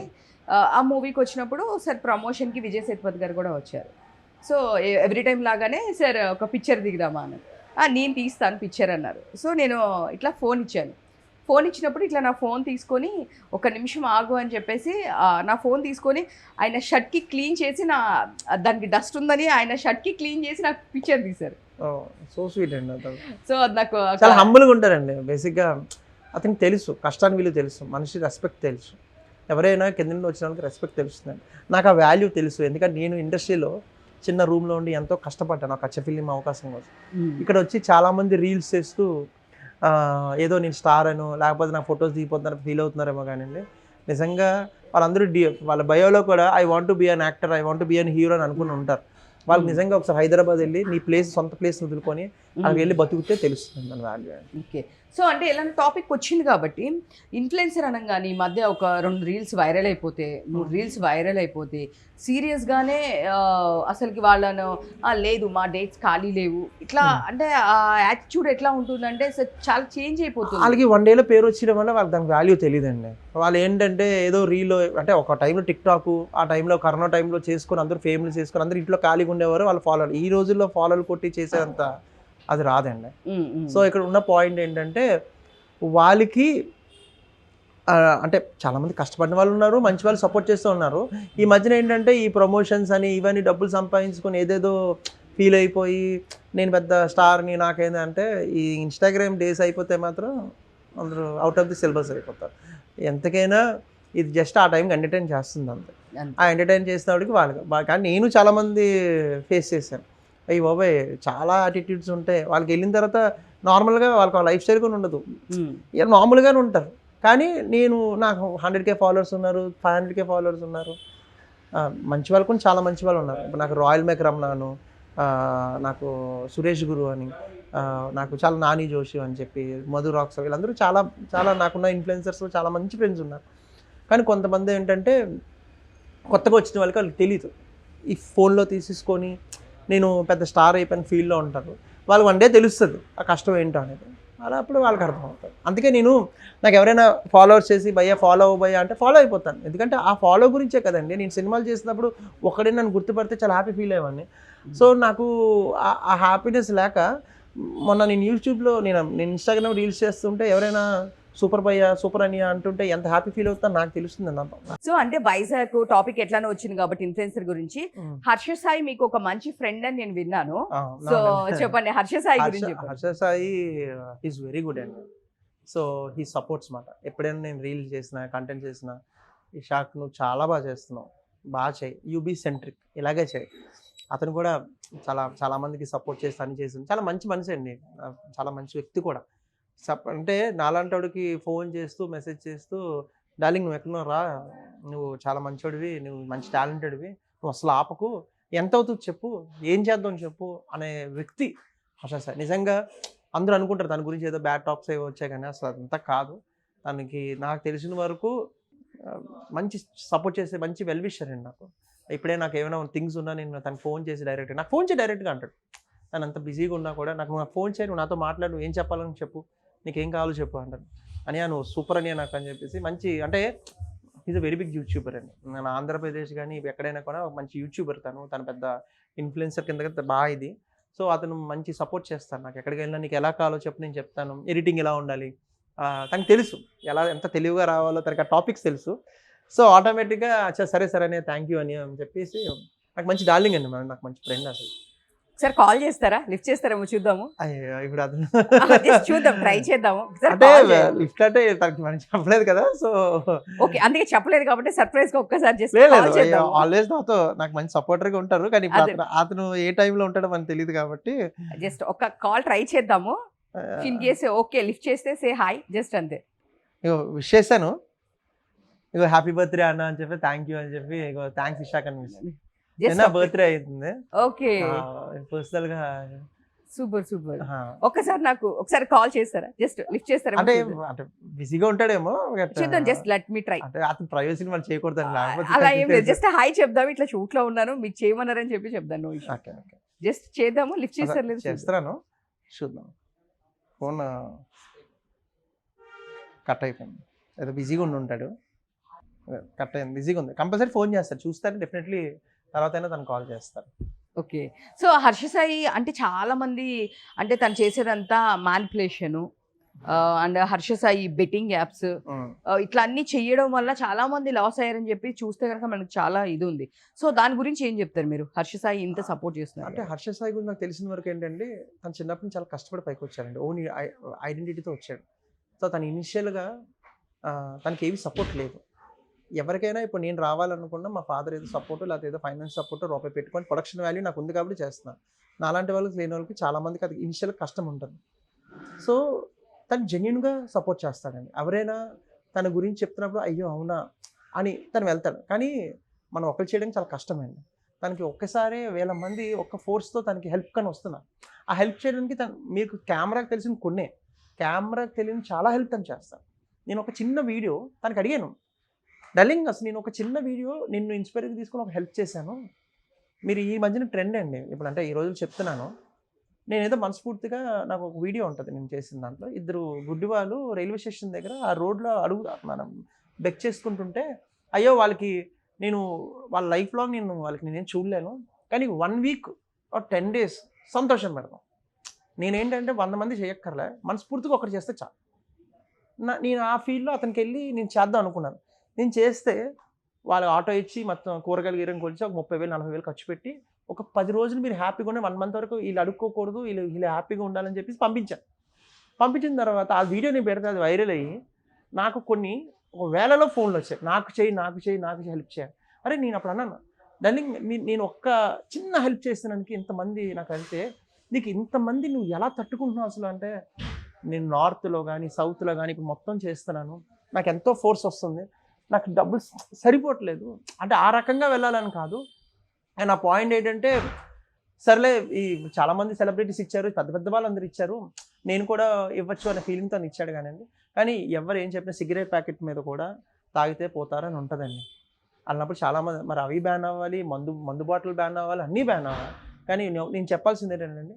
ఆ మూవీకి వచ్చినప్పుడు సార్ ప్రమోషన్కి విజయ్ సేతుపతి గారు కూడా వచ్చారు. సో ఎవ్రీ టైం లాగానే సార్ ఒక పిక్చర్ దిగుదామా అన్నారు. నేను తీస్తాను పిక్చర్ అన్నారు. సో నేను ఇట్లా ఫోన్ ఇచ్చాను. ఫోన్ ఇచ్చినప్పుడు ఇట్లా నా ఫోన్ తీసుకొని ఒక నిమిషం ఆగు అని చెప్పేసి నా ఫోన్ తీసుకొని ఆయన షర్ట్కి క్లీన్ చేసి దానికి డస్ట్ ఉందని ఆయన షర్ట్కి క్లీన్ చేసి నాకు పిక్చర్ తీశారు. సో స్వీట్ అండి అతను. సో అది నాకు చాలా హంబుల్గా ఉంటారండి. బేసిక్గా అతనికి తెలుసు కష్టాన్ని విలువ తెలుసు, మనిషి రెస్పెక్ట్ తెలుసు, ఎవరైనా కింద నుండి వచ్చిన వాళ్ళకి రెస్పెక్ట్ తెలుస్తుందండి. నాకు ఆ వాల్యూ తెలుసు, ఎందుకంటే నేను ఇండస్ట్రీలో చిన్న రూమ్లో ఉండి ఎంతో కష్టపడ్డాను ఒక అచ్చ ఫిలిం అవకాశం కోసం. ఇక్కడ వచ్చి చాలామంది రీల్స్ చేస్తూ ఏదో నేను స్టార్ అనో లేకపోతే నాకు ఫొటోస్ దిగిపోతున్నారు ఫీల్ అవుతున్నారేమో కానివ్వండి. నిజంగా వాళ్ళందరూ వాళ్ళ బయోలో కూడా I want to be an actor, I want to be an hero అని అనుకుని ఉంటారు. వాళ్ళకి నిజంగా ఒకసారి హైదరాబాద్ వెళ్ళి నీ ప్లేస్ సొంత ప్లేస్ వదులుకొని అక్కడికి వెళ్ళి బతుకుతే తెలుస్తుంది మన వాల్యూ. ఓకే, సో అంటే ఇలాంటి టాపిక్ వచ్చింది కాబట్టి ఇన్ఫ్లుయెన్సర్ అనగానే ఈ మధ్య ఒక 2 రీల్స్ వైరల్ అయిపోతే 3 రీల్స్ వైరల్ అయిపోతే సీరియస్గానే అసలుకి వాళ్ళను లేదు మా డేట్స్ ఖాళీ లేవు ఇట్లా అంటే ఆ యాటిట్యూడ్ ఎట్లా ఉంటుందంటే చాలా చేంజ్ అయిపోతుంది. వాళ్ళకి 1 డేలో పేరు వచ్చిన వల్ల వాళ్ళకి దానికి వాల్యూ తెలియదండి. వాళ్ళు ఏంటంటే ఏదో రీల్లో అంటే ఒక టైంలో టిక్ టాక్ ఆ టైంలో కరోనా టైంలో చేసుకొని అందరూ ఫేమ్లు చేసుకొని అందరూ ఇంట్లో ఖాళీగా ఉండేవారు. వాళ్ళు ఫాలో ఈ రోజుల్లో ఫాలోలు కొట్టి చేసేంత అది రాదండి. సో ఇక్కడ ఉన్న పాయింట్ ఏంటంటే వాళ్ళకి అంటే చాలామంది కష్టపడిన వాళ్ళు ఉన్నారు, మంచి వాళ్ళు సపోర్ట్ చేస్తూ ఉన్నారు. ఈ మధ్యన ఏంటంటే ఈ ప్రమోషన్స్ అని ఇవన్నీ డబ్బులు సంపాదించుకొని ఏదేదో ఫీల్ అయిపోయి నేను పెద్ద స్టార్ని నాకేందంటే ఈ ఇన్స్టాగ్రామ్ డేస్ అయిపోతే మాత్రం అందరూ అవుట్ ఆఫ్ ది సిలబస్ అయిపోతారు. ఎంతకైనా ఇది జస్ట్ ఆ టైంకి ఎంటర్టైన్ చేస్తుంది అంతే. ఆ ఎంటర్టైన్ చేసినప్పటికి వాళ్ళకి కానీ నేను చాలామంది ఫేస్ చేశాను. అయ్యి బాబాయ్ చాలా యాటిట్యూడ్స్ ఉంటాయి వాళ్ళకి. వెళ్ళిన తర్వాత నార్మల్గా వాళ్ళకి లైఫ్ స్టైల్ కూడా ఉండదు, నార్మల్గానే ఉంటారు. కానీ నాకు 100K ఫాలోవర్స్ ఉన్నారు, 500K ఫాలోవర్స్ ఉన్నారు. మంచి వాళ్ళు కూడా చాలా మంచి వాళ్ళు ఉన్నారు. ఇప్పుడు నాకు రాయల్ మేక్ రమణాను, నాకు సురేష్ గురు అని, నాకు చాలా నాని జోషి అని చెప్పి మధు రాక్స్, వీళ్ళందరూ చాలా చాలా నాకున్న ఇన్ఫ్లుయెన్సర్స్ చాలా మంచి ఫ్రెండ్స్ ఉన్నారు. కానీ కొంతమంది ఏంటంటే కొత్తగా వచ్చిన వాళ్ళకి తెలియదు. ఈ ఫోన్లో తీసేసుకొని నేను పెద్ద స్టార్ అయిపోయిన ఫీల్డ్లో ఉంటారు. వాళ్ళు 1 డే తెలుస్తుంది ఆ కష్టం ఏంటో అనేది. అలా అప్పుడు వాళ్ళకి అర్థమవుతుంది. అందుకే నాకు ఎవరైనా ఫాలోవర్స్ చేసి భయ్యా ఫాలో అవ్వ భయ్యా అంటే ఫాలో అయిపోతాను. ఎందుకంటే ఆ ఫాలో గురించే కదండి. నేను సినిమాలు చేసినప్పుడు ఒకడే నన్ను గుర్తుపడితే చాలా హ్యాపీ ఫీల్ అయ్యేవాడిని. సో నాకు ఆ హ్యాపీనెస్ లేక మొన్న నేను యూట్యూబ్లో నేను ఇన్స్టాగ్రామ్ రీల్స్ చేస్తుంటే ఎవరైనా సూపర్ భయ్యా సూపర్ అనియా అంటుంటే ఎంత హ్యాపీ ఫీల్ అవుతుందో నాకు తెలుస్తుంది అన్న. సో అంటే వైజాగ్ టాపిక్ ఎట్లానో వచ్చింది కాబట్టి ఇన్ఫ్లుయెన్సర్ గురించి హర్ష సాయి మీకు ఒక మంచి ఫ్రెండ్ అని నేను విన్నాను. సో చెప్పండి హర్ష సాయి గురించి. Harsha Sai is very good అండి. సో హీ సపోర్ట్స్ మాట. ఎప్పుడైనా నేను రీల్స్ చేసిన కంటెంట్ చేసిన ఈ షాక్ నువ్వు చాలా బాగా చేస్తున్నావు, బాగా చేయి, యూబీ సెంట్రిక్ ఇలాగే చేయి. అతను కూడా చాలా మందికి సపోర్ట్ చేసి అని చేసి చాలా మంచి మనిషి అండి, చాలా మంచి వ్యక్తి కూడా. అంటే నాలాంటివాడికి ఫోన్ చేస్తూ మెసేజ్ చేస్తూ డార్లింగ్ నువ్వు ఎక్కడున్నావు రా, నువ్వు చాలా మంచోడివి, నువ్వు మంచి టాలెంటెడ్వి, నువ్వు అసలు ఆపకు, ఎంత అవుతుంది చెప్పు, ఏం చేద్దాం చెప్పు అనే వ్యక్తి హర్ష సాయి. నిజంగా అందరూ అనుకుంటారు దాని గురించి ఏదో బ్యాడ్ టాక్స్ ఏవో వచ్చాయి, కానీ అసలు అదంతా కాదు. తనకి నాకు తెలిసిన వరకు మంచి సపోర్ట్ చేసే మంచి వెల్ విషర్ అండి. నాకు ఇప్పుడే నాకు ఏమైనా థింగ్స్ ఉన్నా నేను తనకు ఫోన్ చేసి నాకు ఫోన్ చేసి డైరెక్ట్గా అంటాడు. తను అంత బిజీగా ఉన్నా కూడా నాకు ఫోన్ చేయి, నువ్వు నాతో మాట్లాడు, ఏం చెప్పాలని చెప్పు, నీకేం కావాలో చెప్పు అంటాను. అని నువ్వు సూపర్ అని నాకు అని చెప్పేసి మంచి అంటే is a very big youtuber అండి. నేను ఆంధ్రప్రదేశ్ కానీ ఎక్కడైనా కూడా మంచి యూట్యూబర్. తను పెద్ద ఇన్ఫ్లుయెన్సర్ కింద బాగా ఇది. సో అతను మంచి సపోర్ట్ చేస్తాను. నాకు ఎక్కడికి వెళ్ళినా నీకు ఎలా కావాలో చెప్పు నేను చెప్తాను, ఎడిటింగ్ ఎలా ఉండాలి తనకు తెలుసు, ఎంత తెలివిగా రావాలో తనకి ఆ టాపిక్స్ తెలుసు. సో ఆటోమేటిక్గా అచ్చా సరే అనే థ్యాంక్ యూ అని చెప్పేసి నాకు మంచి డార్లింగ్ అండి, నాకు మంచి ఫ్రెండ్ అసలు. సార్ కాల్ చేస్తారా, లిఫ్ట్ చేస్తారేమో చూద్దాము. ఇప్పుడు అతను చూద్దాం, ట్రై చేద్దాము. అంటే లిఫ్ట్ అంటే తనకి మనం చెప్పలేదు కదా, సో ఓకే అందుకే చెప్పలేదు కాబట్టి సర్ప్రైజ్ గా ఒక్కసారి ఆల్వేస్ నాకు మంచి సపోర్టర్ గా ఉంటారు. కానీ అతను ఏ టైంలో ఉంటాడో మనకు తెలియదు కాబట్టి జస్ట్ ఒక కాల్ ట్రై చేద్దాము. ఇన్ కేస్ ఓకే లిఫ్ట్ చేస్తే సే హాయ్ జస్ట్ అంతే. ఇగో విష్ చేశాను, ఇగో హ్యాపీ బర్త్డే అన్న అని చెప్పి థ్యాంక్ యూ అని చెప్పి ఇగో థ్యాంక్స్ ఇషాక్ అని నా బర్త్డే అవుతుంది ఓకే, పర్సనల్ గా. Super super. ఒకసారి కాల్ చేస్తారా, జస్ట్ లిఫ్ట్ చేస్తారా? అంటే అంటే బిజీగా ఉంటాడేమో, చేద్దాం, జస్ట్ లెట్ మీ ట్రై. అంటే అతను ప్రైవసీని మనం చేయకూడదు. అలా ఏం లేదు, జస్ట్ హాయ్ చెప్దాం, ఇట్లా షూట్ లో ఉన్నాను మీకు చేయమన్నారని చెప్పి చెప్దాను. జస్ట్ చేద్దాము, లిఫ్ట్ చేస్తారు లేదు చేస్తాను, చూద్దాం. ఫోన్ కట్ అయిపోయింది, ఏదో బిజీగా ఉండి ఉంటాడు. కట్ అయింది, బిజీగా ఉంది. కంపల్సరీ ఫోన్ చేస్తారు, చూస్తారు డెఫినెట్లీ. తర్వాత అయినా తను కాల్ చేస్తారు. ఓకే. సో హర్ష సాయి అంటే చాలా మంది అంటే తను చేసేదంతా manipulation and Harsha Sai betting apps ఇట్లా అన్ని చేయడం వల్ల చాలా మంది లాస్ అయ్యారని చెప్పి చూస్తే కనుక మనకు చాలా ఇది ఉంది. సో దాని గురించి ఏం చెప్తారు మీరు? హర్ష సాయి ఇంత సపోర్ట్ చేస్తున్నారు అంటే హర్ష సాయి గురించి నాకు తెలిసిన వరకు ఏంటంటే, తను చిన్నప్పటి నుంచి చాలా కష్టపడి పైకి వచ్చాడండి. ఓన్ ఐడెంటిటీతో వచ్చాడు. సో తను ఇనిషియల్గా తనకి ఏవి సపోర్ట్ లేదు. ఎవరికైనా ఇప్పుడు నేను రావాలనుకున్నా మా ఫాదర్ ఏదో సపోర్ట్, లేకపోతే ఏదో ఫైనాన్స్ సపోర్ట్ రూపాయి పెట్టుకొని ప్రొడక్షన్ వాల్యూ నాకు ఉంది కాబట్టి చేస్తున్నాను. నా అలాంటి వాళ్ళకి లేని వాళ్ళకి చాలామందికి అది ఇనిషియల్ కష్టం ఉంటుంది. సో తను జెన్యున్గా సపోర్ట్ చేస్తాడండి. ఎవరైనా తన గురించి చెప్తున్నప్పుడు అయ్యో అవునా అని తను వెళ్తాడు. కానీ మనం ఒకరు చేయడానికి చాలా కష్టమండి. తనకి ఒక్కసారి 1000 మంది ఒక్క ఫోర్స్తో తనకి హెల్ప్ కానీ వస్తున్నారు. ఆ హెల్ప్ చేయడానికి మీకు కెమెరాకి తెలిసిన కొన్నే, కెమెరాకి తెలియని చాలా హెల్ప్ తను చేస్తాను. నేను ఒక చిన్న వీడియో తనకి అడిగాను, డల్లింగ్ అసలు నేను ఒక చిన్న వీడియో నిన్ను ఇన్స్పైర్గా తీసుకొని ఒక హెల్ప్ చేశాను. మీరు ఈ మధ్యన ట్రెండ్ అండి ఇప్పుడు, అంటే ఈ రోజులు చెప్తున్నాను. నేనేదో మనస్ఫూర్తిగా నాకు ఒక వీడియో ఉంటుంది నేను చేసిన దాంట్లో. 2 గుడ్డి వాళ్ళు రైల్వే స్టేషన్ దగ్గర ఆ రోడ్లో మనం బెక్ చేసుకుంటుంటే, అయ్యో వాళ్ళకి నేను వాళ్ళ లైఫ్ లాంగ్ నేనేం చూడలేను, కానీ 1 వీక్ 10 days సంతోషం పెడతాం. నేనేంటంటే 100 మంది చేయక్కర్లే, మనస్ఫూర్తిగా ఒకటి చేస్తే చాలు. నేను ఆ ఫీల్డ్లో అతనికి వెళ్ళి నేను చేద్దాం అనుకున్నాను. నేను చేస్తే వాళ్ళు ఆటో ఇచ్చి మొత్తం కూరగాయలు గీరం కొలిచి ఒక 30,000-40,000 ఖర్చు పెట్టి ఒక 10 రోజులు మీరు హ్యాపీగా ఉండే 1 month వరకు వీళ్ళు అడుక్కోకూడదు, వీళ్ళు హ్యాపీగా ఉండాలని చెప్పేసి పంపించాను. పంపించిన తర్వాత ఆ వీడియో నేను పెడితే అది వైరల్ అయ్యి నాకు ఒక వేలలో ఫోన్లు వచ్చాయి, నాకు చేయి హెల్ప్ చేయాలి. అరే నేను అప్పుడు అన్నాను, డార్లింగ్ నేను ఒక్క చిన్న హెల్ప్ చేసినానికి ఇంతమంది నాకు అంటే, నీకు ఇంతమంది నువ్వు ఎలా తట్టుకుంటున్నావు అసలు అంటే, నేను నార్త్లో కానీ సౌత్లో కానీ ఇప్పుడు మొత్తం చేస్తున్నాను, నాకు ఎంతో ఫోర్స్ వస్తుంది, నాకు డబ్బులు సరిపోవట్లేదు. అంటే ఆ రకంగా వెళ్ళాలని కాదు. అండ్ ఆ పాయింట్ ఏంటంటే, సర్లే ఈ చాలామంది సెలబ్రిటీస్ ఇచ్చారు, పెద్ద వాళ్ళందరూ ఇచ్చారు, నేను కూడా ఇవ్వచ్చు అనే ఫీలింగ్తో ఇచ్చాడు కానండి. కానీ ఎవరు ఏం చెప్పినా సిగరెట్ ప్యాకెట్ మీద కూడా తాగితే పోతారని ఉంటుందండి. అన్నప్పుడు చాలామంది మరి అవి బ్యాన్ అవ్వాలి, మందు బాటిల్ బ్యాన్ అవ్వాలి, అన్నీ బ్యాన్ అవ్వాలి. కానీ నేను చెప్పాల్సింది ఏంటంటే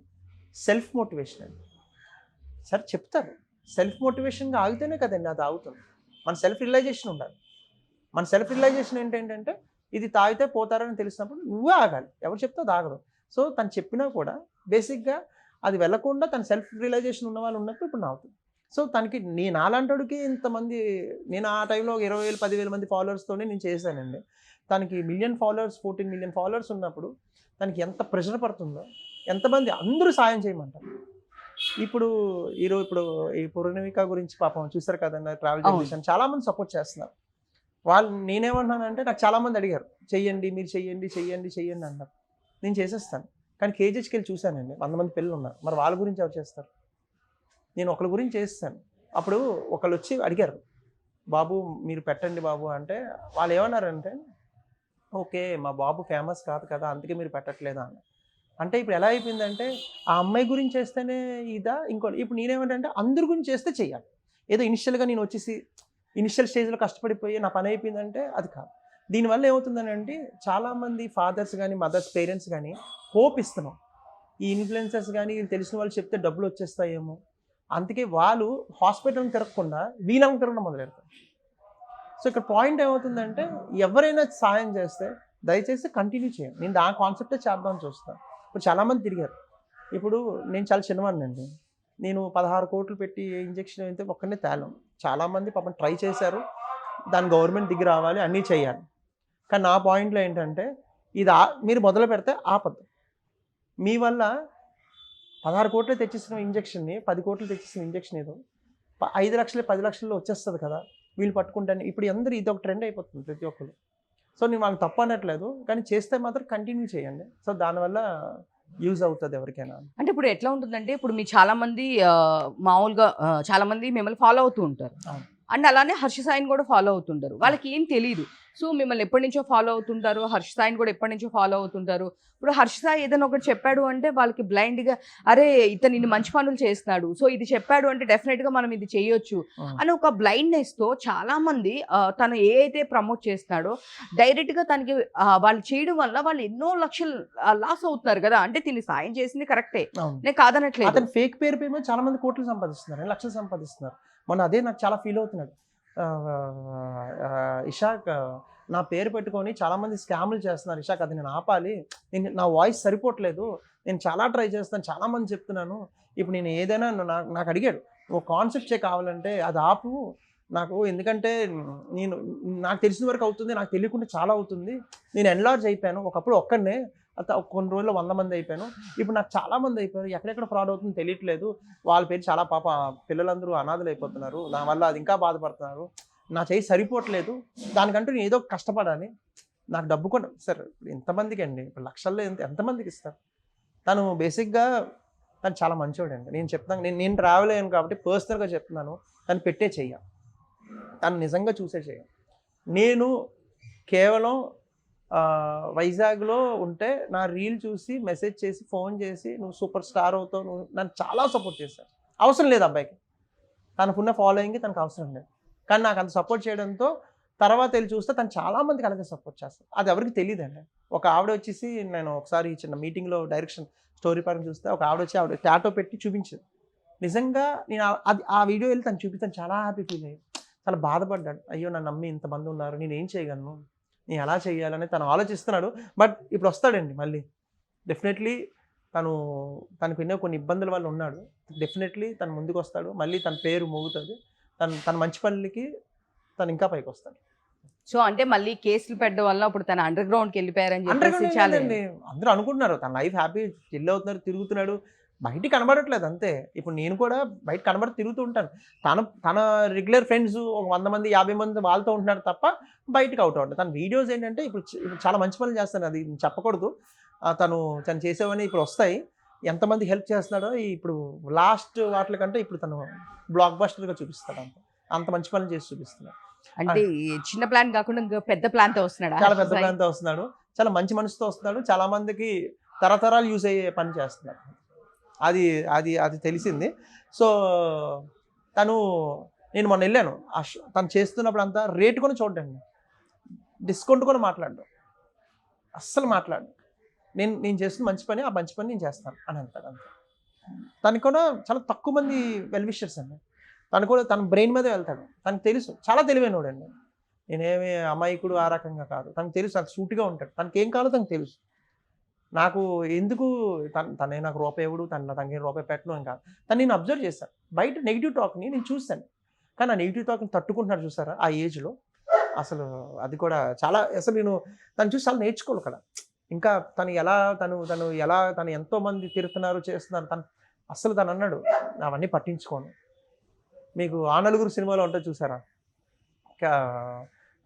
సెల్ఫ్ మోటివేషన్ అండి. సార్ చెప్తారు, సెల్ఫ్ మోటివేషన్గా ఆగితేనే కదండి అది ఆగుతుంది. మన సెల్ఫ్ రియలైజేషన్ ఉండాలి. మన సెల్ఫ్ రియలైజేషన్ ఏంటంటే, ఇది తాగితే పోతారని తెలిసినప్పుడు నువ్వే ఆగాలి, ఎవరు చెప్తే అది ఆగదు. సో తను చెప్పినా కూడా బేసిక్గా అది వెళ్ళకుండా తన సెల్ఫ్ రియలైజేషన్ ఉన్న వాళ్ళు ఉన్నప్పుడు ఇప్పుడు అవుతుంది. సో తనకి నేను అలాంటికి ఇంతమంది, నేను ఆ టైంలో 20,000-10,000 మంది ఫాలోవర్స్తోనే నేను చేశానండి. తనకి 1 million followers 14 million followers ఉన్నప్పుడు తనకి ఎంత ప్రెషర్ పడుతుందో, ఎంతమంది అందరూ సాయం చేయమంటారు. ఇప్పుడు ఈ పూర్ణిక గురించి పాపం చూసారు కదండి, ట్రావెల్ జనరేషన్ చాలామంది సపోర్ట్ చేస్తున్నారు. నేనేమన్నానంటే, నాకు చాలామంది అడిగారు చెయ్యండి, మీరు చెయ్యండి అన్నారు. నేను చేసేస్తాను. కానీ కేజీహెచ్కి వెళ్ళి చూశానండి, 100 మంది పిల్లలు ఉన్నారు, మరి వాళ్ళ గురించి ఎవరు చేస్తారు? నేను ఒకరి గురించి చేస్తాను. అప్పుడు ఒకళ్ళు వచ్చి అడిగారు, బాబు మీరు పెట్టండి బాబు అంటే, వాళ్ళు ఏమన్నారంటే, ఓకే మా బాబు ఫేమస్ కాదు కదా అందుకే మీరు పెట్టట్లేదా అన్న. అంటే ఇప్పుడు ఎలా అయిపోయిందంటే, ఆ అమ్మాయి గురించి చేస్తేనే ఇప్పుడు నేనేమంటే అందరి గురించి చేస్తే చెయ్యాలి. ఏదో ఇనిషియల్గా నేను వచ్చేసి ఇనిషియల్ స్టేజ్లో కష్టపడిపోయి నా పని అయిపోయిందంటే అది కాదు. దీనివల్ల ఏమవుతుందనంటే, చాలామంది ఫాదర్స్ కానీ మదర్స్ పేరెంట్స్ కానీ హోప్ ఇస్తున్నాం, ఈ ఇన్ఫ్లుయెన్సర్స్ కానీ వీళ్ళు తెలిసిన వాళ్ళు చెప్తే డబ్బులు వచ్చేస్తాయేమో, అందుకే వాళ్ళు హాస్పిటల్ని తిరగకుండా వీళ్ళని తిరగడం మొదలెడతారు. సో ఇక్కడ పాయింట్ ఏమవుతుందంటే, ఎవరైనా సాయం చేస్తే దయచేసి కంటిన్యూ చేయండి. నేను ఆ కాన్సెప్టే చేద్దామని చూస్తాను. ఇప్పుడు చాలామంది తిరిగారు. ఇప్పుడు నేను చాలా చిన్నవాడిని అండి, నేను 16 కోట్లు పెట్టి ఇంజెక్షన్ అయితే ఒక్కనే తేలం. చాలామంది పాపం ట్రై చేశారు, దాని గవర్నమెంట్ దిగి రావాలి, అన్నీ చేయాలి. కానీ నా పాయింట్లో ఏంటంటే, ఇది మీరు మొదలు పెడితే ఆపద్దు. మీ వల్ల 16 కోట్లు తెచ్చేసిన ఇంజెక్షన్ని 10 కోట్లు తెచ్చేసిన ఇంజెక్షన్ ఏదో 5 లక్షలు 10 లక్షల్లో వచ్చేస్తుంది కదా, వీళ్ళు పట్టుకుంటాను. ఇప్పుడు అందరూ ఇది ఒక ట్రెండ్ అయిపోతుంది ప్రతి ఒక్కరు. సో నేను వాళ్ళకి తప్పు అనట్లేదు, కానీ చేస్తే మాత్రం కంటిన్యూ చేయండి. సో దానివల్ల యూజ్ అవుతుంది ఎవరికైనా. అంటే ఇప్పుడు ఎట్లా ఉంటుందంటే, ఇప్పుడు మీ చాలా మంది మామూలుగా చాలా మంది మిమ్మల్ని ఫాలో అవుతూ ఉంటారు, అండ్ అలానే హర్ష సాయిని కూడా ఫాలో అవుతుంటారు. వాళ్ళకి ఏం తెలియదు. సో మిమ్మల్ని ఎప్పటి నుంచో ఫాలో అవుతుంటారు, హర్ష సాయిని కూడా ఎప్పటి నుంచో ఫాలో అవుతుంటారు. ఇప్పుడు హర్ష సాయి ఏదైనా ఒకటి చెప్పాడు అంటే వాళ్ళకి బ్లైండ్గా అరే ఇతను ఇన్ని మంచి పనులు చేస్తున్నాడు, సో ఇది చెప్పాడు అంటే డెఫినెట్గా మనం ఇది చేయొచ్చు అని ఒక బ్లైండ్నెస్తో చాలామంది తను ఏ అయితే ప్రమోట్ చేస్తున్నాడో డైరెక్ట్గా తనకి వాళ్ళు చేయడం వల్ల వాళ్ళు ఎన్నో లక్షలు లాస్ అవుతున్నారు కదా. అంటే తిని సాయం చేసింది కరెక్టే, నేను కాదనట్లేదు. అతను ఫేక్ పేరు మీద చాలా మంది కోట్లు సంపాదిస్తున్నారు, లక్షలు సంపాదిస్తున్నారు. మొన్న అదే నాకు చాలా ఫీల్ అవుతున్నాడు. ఇషాక్ నా పేరు పెట్టుకొని చాలామంది స్కామ్లు చేస్తున్నారు. ఇషాక్ అది నేను ఆపాలి, నేను నా వాయిస్ సరిపోవట్లేదు, నేను చాలా ట్రై చేస్తాను, చాలామంది చెప్తున్నాను. ఇప్పుడు నేను ఏదైనా నాకు అడిగాడు ఒక కాన్సెప్ట్ కావాలంటే అది ఆపు నాకు, ఎందుకంటే నాకు తెలిసిన వరకు అవుతుంది, నాకు తెలియకుండా చాలా అవుతుంది. నేను ఎన్లార్జ్ అయిపోయాను, ఒకప్పుడు ఒక్కడనే కొన్ని రోజుల్లో 100 మంది అయిపోయాను, ఇప్పుడు నాకు చాలా మంది అయిపోయారు, ఎక్కడెక్కడ ఫ్రాడ్ అవుతుందో తెలియట్లేదు, వాళ్ళ పేరు చాలా పాప పిల్లలందరూ అనాథలు అయిపోతున్నారు, నా వల్ల అది ఇంకా బాధపడుతున్నారు, నా చేయి సరిపోవట్లేదు, దానికంటూ నేను ఏదో కష్టపడాలి, నాకు డబ్బు కూడా సార్ ఎంతమందికి అండి ఇప్పుడు లక్షల్లో ఎంతమందికి ఇస్తారు. తను బేసిక్గా తను చాలా మంచివాడు అండి. నేను చెప్తాను, నేను ట్రావెల్ అయ్యాను కాబట్టి పర్సనల్గా చెప్తున్నాను, తను పెట్టే చెయ్య, తను నిజంగా చూసే చెయ్య. నేను కేవలం వైజాగ్లో ఉంటే నా రీల్ చూసి మెసేజ్ చేసి ఫోన్ చేసి నువ్వు సూపర్ స్టార్ అవుతావు, నువ్వు నన్ను చాలా సపోర్ట్ చేశాను. అవసరం లేదు అబ్బాయికి, తనకున్న ఫాలోయింగ్కి తనకు అవసరం లేదు, కానీ నాకు అంత సపోర్ట్ చేయడంతో తర్వాత వెళ్ళి చూస్తే తను చాలామందికి అలాగే సపోర్ట్ చేస్తాను. అది ఎవరికి తెలియదండి. ఒక ఆవిడ వచ్చేసి నేను ఒకసారి చిన్న మీటింగ్లో డైరెక్షన్ స్టోరీ పరంగా చూస్తే ఒక ఆవిడ వచ్చి ఆవిడ టాటో పెట్టి చూపించింది. నిజంగా నేను అది ఆ వీడియో వెళ్ళి తను చూపిస్తాను, చాలా హ్యాపీ ఫీల్ అయ్యాను, చాలా బాధపడ్డాడు. అయ్యో నన్ను నమ్మి ఇంతమంది ఉన్నారు, నేను ఏం చేయగలను, నేను ఎలా చేయాలని తను ఆలోచిస్తున్నాడు. బట్ ఇప్పుడు వస్తాడండి మళ్ళీ, డెఫినెట్లీ తనకు ఎన్నో కొన్ని ఇబ్బందుల వల్ల ఉన్నాడు, డెఫినెట్లీ తను ముందుకు వస్తాడు, మళ్ళీ తన పేరు మోగుతుంది, తన మంచి పనులకి తను ఇంకా పైకి వస్తాడు. సో అంటే మళ్ళీ కేసులు పెట్టడం వల్ల ఇప్పుడు తన అండర్ గ్రౌండ్కి వెళ్ళిపోయారని చెప్పేసి చాలా అందరూ అనుకుంటున్నారు తన లైఫ్ హ్యాపీ చిల్ అవుతున్నారు, తిరుగుతున్నాడు, బయటికి కనబడట్లేదు అంతే. ఇప్పుడు నేను కూడా బయట కనబడి తిరుగుతూ ఉంటాను, తన రెగ్యులర్ ఫ్రెండ్స్ ఒక 100 మంది 50 మంది వాళ్ళతో ఉంటున్నాడు తప్ప బయటకు అవుట్ అవుతుంది. తన వీడియోస్ ఏంటంటే ఇప్పుడు చాలా మంచి పనులు చేస్తాను, అది చెప్పకూడదు, తను చేసేవని ఇప్పుడు వస్తాయి, ఎంతమంది హెల్ప్ చేస్తున్నాడో ఇప్పుడు లాస్ట్ వాటి కంటే ఇప్పుడు తను బ్లాక్ బస్టర్గా చూపిస్తాడు, అంత మంచి పనులు చేసి చూపిస్తున్నాడు. అంటే చిన్న ప్లాన్ కాకుండా ఇంకా పెద్ద ప్లాన్తో వస్తున్నాడు, చాలా పెద్ద ప్లాన్తో వస్తున్నాడు, చాలా మంచి మనసుతో వస్తున్నాడు, చాలా మందికి తరతరాలు యూజ్ అయ్యే పని చేస్తున్నాడు, అది అది అది తెలిసింది. సో నేను మొన్న వెళ్ళాను, తను చేస్తున్నప్పుడు అంతా రేటు కూడా చూడండి, డిస్కౌంట్ కూడా మాట్లాడు, అస్సలు మాట్లాడు, నేను చేస్తున్న మంచి పని, ఆ మంచి పని నేను చేస్తాను అని అంటాడు అంతే. తనకు కూడా చాలా తక్కువ మంది వెల్ విషర్స్ అండి, తను కూడా తన బ్రెయిన్ మీదే వెళ్తాడు, తనకు తెలుసు, చాలా తెలివైనవాడు అండి, నేనేమి అమాయకుడు ఆ రకంగా కాదు, తనకు తెలుసు, తనకు సూటిగా ఉంటాడు, తనకి ఏం కావాలో తనకు తెలుసు. నాకు ఎందుకు తనే నాకు రూపాయి ఇవ్వడు, తనకి రూపాయి పెట్టను అని కాదు, తను నేను అబ్జర్వ్ చేశాను, బయట నెగిటివ్ టాక్ని నేను చూస్తాను, కానీ ఆ నెగిటివ్ టాక్ని తట్టుకుంటున్నాడు చూసారా ఆ ఏజ్లో, అసలు అది కూడా చాలా, అసలు నేను తను చూసి చాలా నేర్చుకోవాలి కదా. ఇంకా తను ఎంతోమంది తిరుగుతున్నారు చేస్తున్నారు, తను అన్నాడు అవన్నీ పట్టించుకోను. మీకు ఆ నలుగురు సినిమాలో ఉంటుంది చూసారా,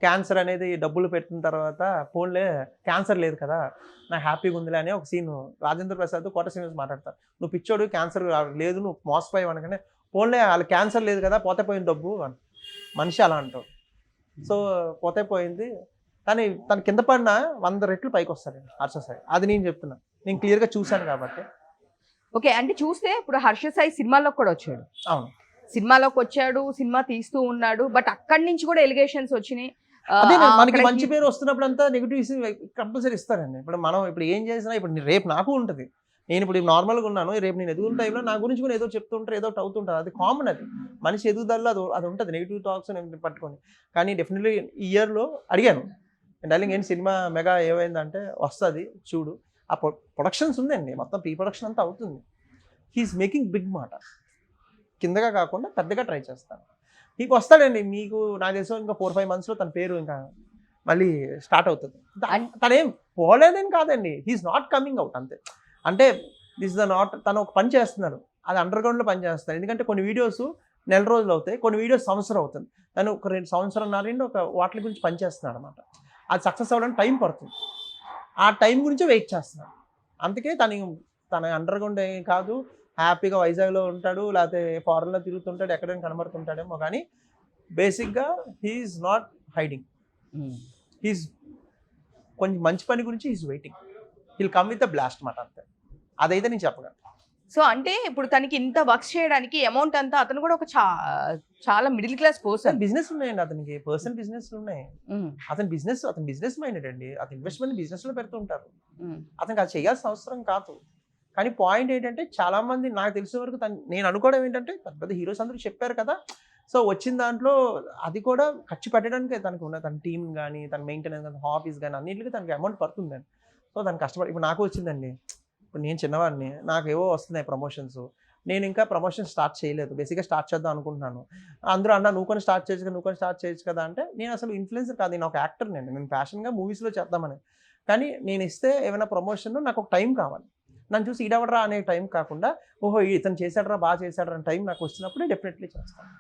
క్యాన్సర్ అనేది డబ్బులు పెట్టిన తర్వాత ఫోన్లే క్యాన్సర్ లేదు కదా నాకు హ్యాపీగా ఉందిలే అని ఒక సీన్ రాజేంద్ర ప్రసాద్ కోట శ్రీనివాస్ మాట్లాడతారు, నువ్వు పిచ్చోడు క్యాన్సర్ లేదు నువ్వు మోసపోయావు అనగానే ఫోన్లే వాళ్ళు క్యాన్సర్ లేదు కదా పోతే పోయింది డబ్బు అని మనిషి అలా అంటాడు. సో పోతే పోయింది, కానీ తను కింద పడిన 100 రెట్లు పైకి వస్తాడండి హర్ష సాయి, అది నేను చెప్తున్నా, నేను క్లియర్గా చూశాను కాబట్టి. ఓకే, అంటే చూస్తే ఇప్పుడు హర్ష సాయి సినిమాలోకి కూడా వచ్చాడు, అవును సినిమాలోకి వచ్చాడు, సినిమా తీస్తూ ఉన్నాడు, బట్ అక్కడి నుంచి కూడా ఎలిగేషన్స్ వచ్చినాయి. అదే మనకి మంచి పేరు వస్తున్నప్పుడు అంతా నెగిటివ్స్ కంపల్సరీ ఇస్తారండి. ఇప్పుడు ఏం చేసినా ఇప్పుడు రేపు నాకు ఉంటుంది, నేను ఇప్పుడు నార్మల్గా ఉన్నాను, రేపు నేను ఎదుగుతున్న టైంలో నా గురించి కూడా ఏదో చెప్తుంటారు, ఏదో ఒకటి అవుతుంటుంది, అది కామన్, అది మనిషి ఎదుగుదలలో అది ఉంటుంది, నెగిటివ్ టాక్స్ పట్టుకొని. కానీ డెఫినెట్లీ ఈ ఇయర్లో అడిగాను డార్లింగ్ ఏంటి సినిమా మెగా ఏమైందంటే వస్తుంది చూడు, ఆ ప్రొడక్షన్స్ ఉందండి, మొత్తం ప్రీ ప్రొడక్షన్ అంతా అవుతుంది, హీఈస్ మేకింగ్ బిగ్ మాట, కిందగా కాకుండా పెద్దగా ట్రై చేస్తాను, మీకు వస్తాడండి. మీకు నాకు తెలిసి ఇంకా 4-5 monthsలో తన పేరు ఇంకా మళ్ళీ స్టార్ట్ అవుతుంది. తనేం పోలేదని కాదండి, హీఈస్ నాట్ కమింగ్ అవుట్ అంతే. అంటే దిస్ ద నాట్, తను ఒక పని చేస్తున్నాడు, అది అండర్ గ్రౌండ్లో పని చేస్తాను, ఎందుకంటే కొన్ని వీడియోస్ నెల రోజులు అవుతాయి, కొన్ని వీడియోస్ సంవత్సరం అవుతుంది, తను ఒక 2 సంవత్సరాలు ఒక వాటి గురించి పని చేస్తున్నాడు అనమాట, అది సక్సెస్ అవ్వడానికి టైం పడుతుంది, ఆ టైం గురించి వెయిట్ చేస్తున్నాడు. అందుకే తన అండర్ గ్రౌండ్ ఏం కాదు, హ్యాపీగా వైజాగ్లో ఉంటాడు, లేకపోతే ఫారెన్లో తిరుగుతుంటాడు, ఎక్కడైనా కనబడుతుంటాడేమో, కానీ బేసిక్గా హీఈస్ నాట్ హైడింగ్, హీస్ కొంచెం మంచి పని గురించి he's waiting, he'll come with the blast మాట అంతే. అదైతే నేను చెప్పగలను. సో అంటే ఇప్పుడు తనకి ఇంత వర్క్స్ చేయడానికి అమౌంట్ అంతా అతను కూడా ఒక చాలా మిడిల్ క్లాస్ పర్సన్. బిజినెస్ ఉన్నాయండి అతనికి, పర్సనల్ బిజినెస్ ఉన్నాయి. అతని బిజినెస్ మైండెడ్ అండి. అతని ఇన్వెస్ట్మెంట్ బిజినెస్ లో పెడుతూ ఉంటారు. అతనికి అది చేయాల్సిన అవసరం కాదు. కానీ పాయింట్ ఏంటంటే చాలా మంది నాకు తెలిసిన వరకు నేను అనుకోవడం ఏంటంటే పెద్ద పెద్ద హీరోస్ అందరూ చెప్పారు కదా, సో వచ్చిన దాంట్లో అది కూడా ఖర్చు పెట్టడానికి తనకు ఉన్న తన టీమ్ కానీ తన మెయింటెనెన్స్ కానీ హాబీస్ కానీ అన్నింటికి తనకి అమౌంట్ పడుతుందండి. సో తను కష్టపడి ఇప్పుడు నాకు వచ్చిందండి. ఇప్పుడు నేను చిన్నవాడిని, నాకు ఏవో వస్తున్నాయి ప్రమోషన్స్, నేను ఇంకా ప్రమోషన్ స్టార్ట్ చేయలేదు. బేసిక్గా స్టార్ట్ చేద్దాం అనుకుంటున్నాను. అందరూ అన్న నువ్వు కొన్ని స్టార్ట్ చేయొచ్చు కదా అంటే నేను అసలు ఇన్ఫ్లుయెన్సర్ కాదు, నేను ఒక యాక్టర్. నేను ప్యాషన్గా మూవీస్లో చేద్దామని. కానీ నేను ఇస్తే ఏమైనా ప్రమోషన్ నాకు ఒక టైం కావాలి. నన్ను చూసి ఈడవడరా అనే టైం కాకుండా ఓహో ఇతను చేశాడరా బాగా చేశాడరా అనే టైం నాకు వచ్చినప్పుడు డెఫినెట్లీ చేస్తాను.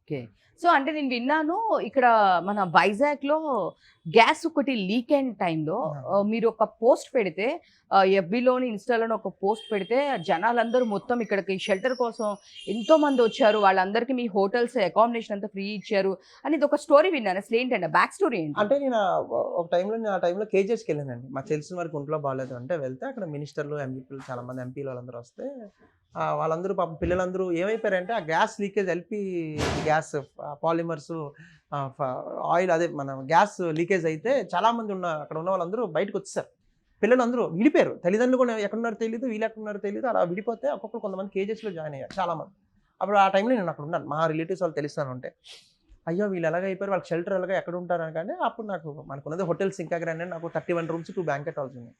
ఓకే. సో అంటే నేను విన్నాను ఇక్కడ మన వైజాగ్లో గ్యాస్ ఒకటి లీక్ అయిన టైంలో మీరు ఒక పోస్ట్ పెడితే ఎఫ్బీలోని ఇన్స్టాలోని ఒక పోస్ట్ పెడితే జనాలందరూ మొత్తం ఇక్కడికి షెల్టర్ కోసం ఎంతో మంది వచ్చారు, వాళ్ళందరికీ మీ హోటల్స్ అకామిడేషన్ అంతా ఫ్రీ ఇచ్చారు అనేది ఒక స్టోరీ విన్నాను. అసలు ఏంటంటే బ్యాక్ స్టోరీ ఏంటి? అంటే నేను ఒక టైంలో కేజెస్కి వెళ్ళానండి. మా తెలిసిన వారికి ఒంట్లో బాగాలేదు అంటే వెళ్తే అక్కడ మినిస్టర్లు ఎంపీలు చాలా మంది ఎంపీలు వాళ్ళందరూ వస్తే వాళ్ళందరూ పాపం పిల్లలందరూ ఏమైపోయారంటే ఆ gas leakage LP gas polymers oil అదే మన గ్యాస్ లీకేజ్ అయితే చాలామంది అక్కడ ఉన్న వాళ్ళందరూ బయటకు వచ్చేసారు. పిల్లలందరూ విడిపోయారు. తల్లిదండ్రులు కూడా ఎక్కడున్నారో తెలియదు, వీళ్ళు ఎక్కడున్నారో తెలియదు. అలా విడిపోతే ఒక్కొక్కరు కొంతమంది కేజెస్లో జాయిన్ అయ్యారు చాలామంది. అప్పుడు ఆ టైంలో నేను అక్కడ ఉన్నాను. మా రిలేటివ్స్ వాళ్ళు తెలుస్తాను అంటే అయ్యో వీళ్ళు ఎలాగ అయిపోయారు, వాళ్ళకి షెల్టర్ ఎలాగ ఎక్కడ ఉంటారు అని. కానీ అప్పుడు మనకున్నది హోటల్స్ ఇంకా గ్రాండ్, నాకు 31 రూమ్స్ 2 బ్యాంకెట్ హాల్స్ ఉన్నాయి.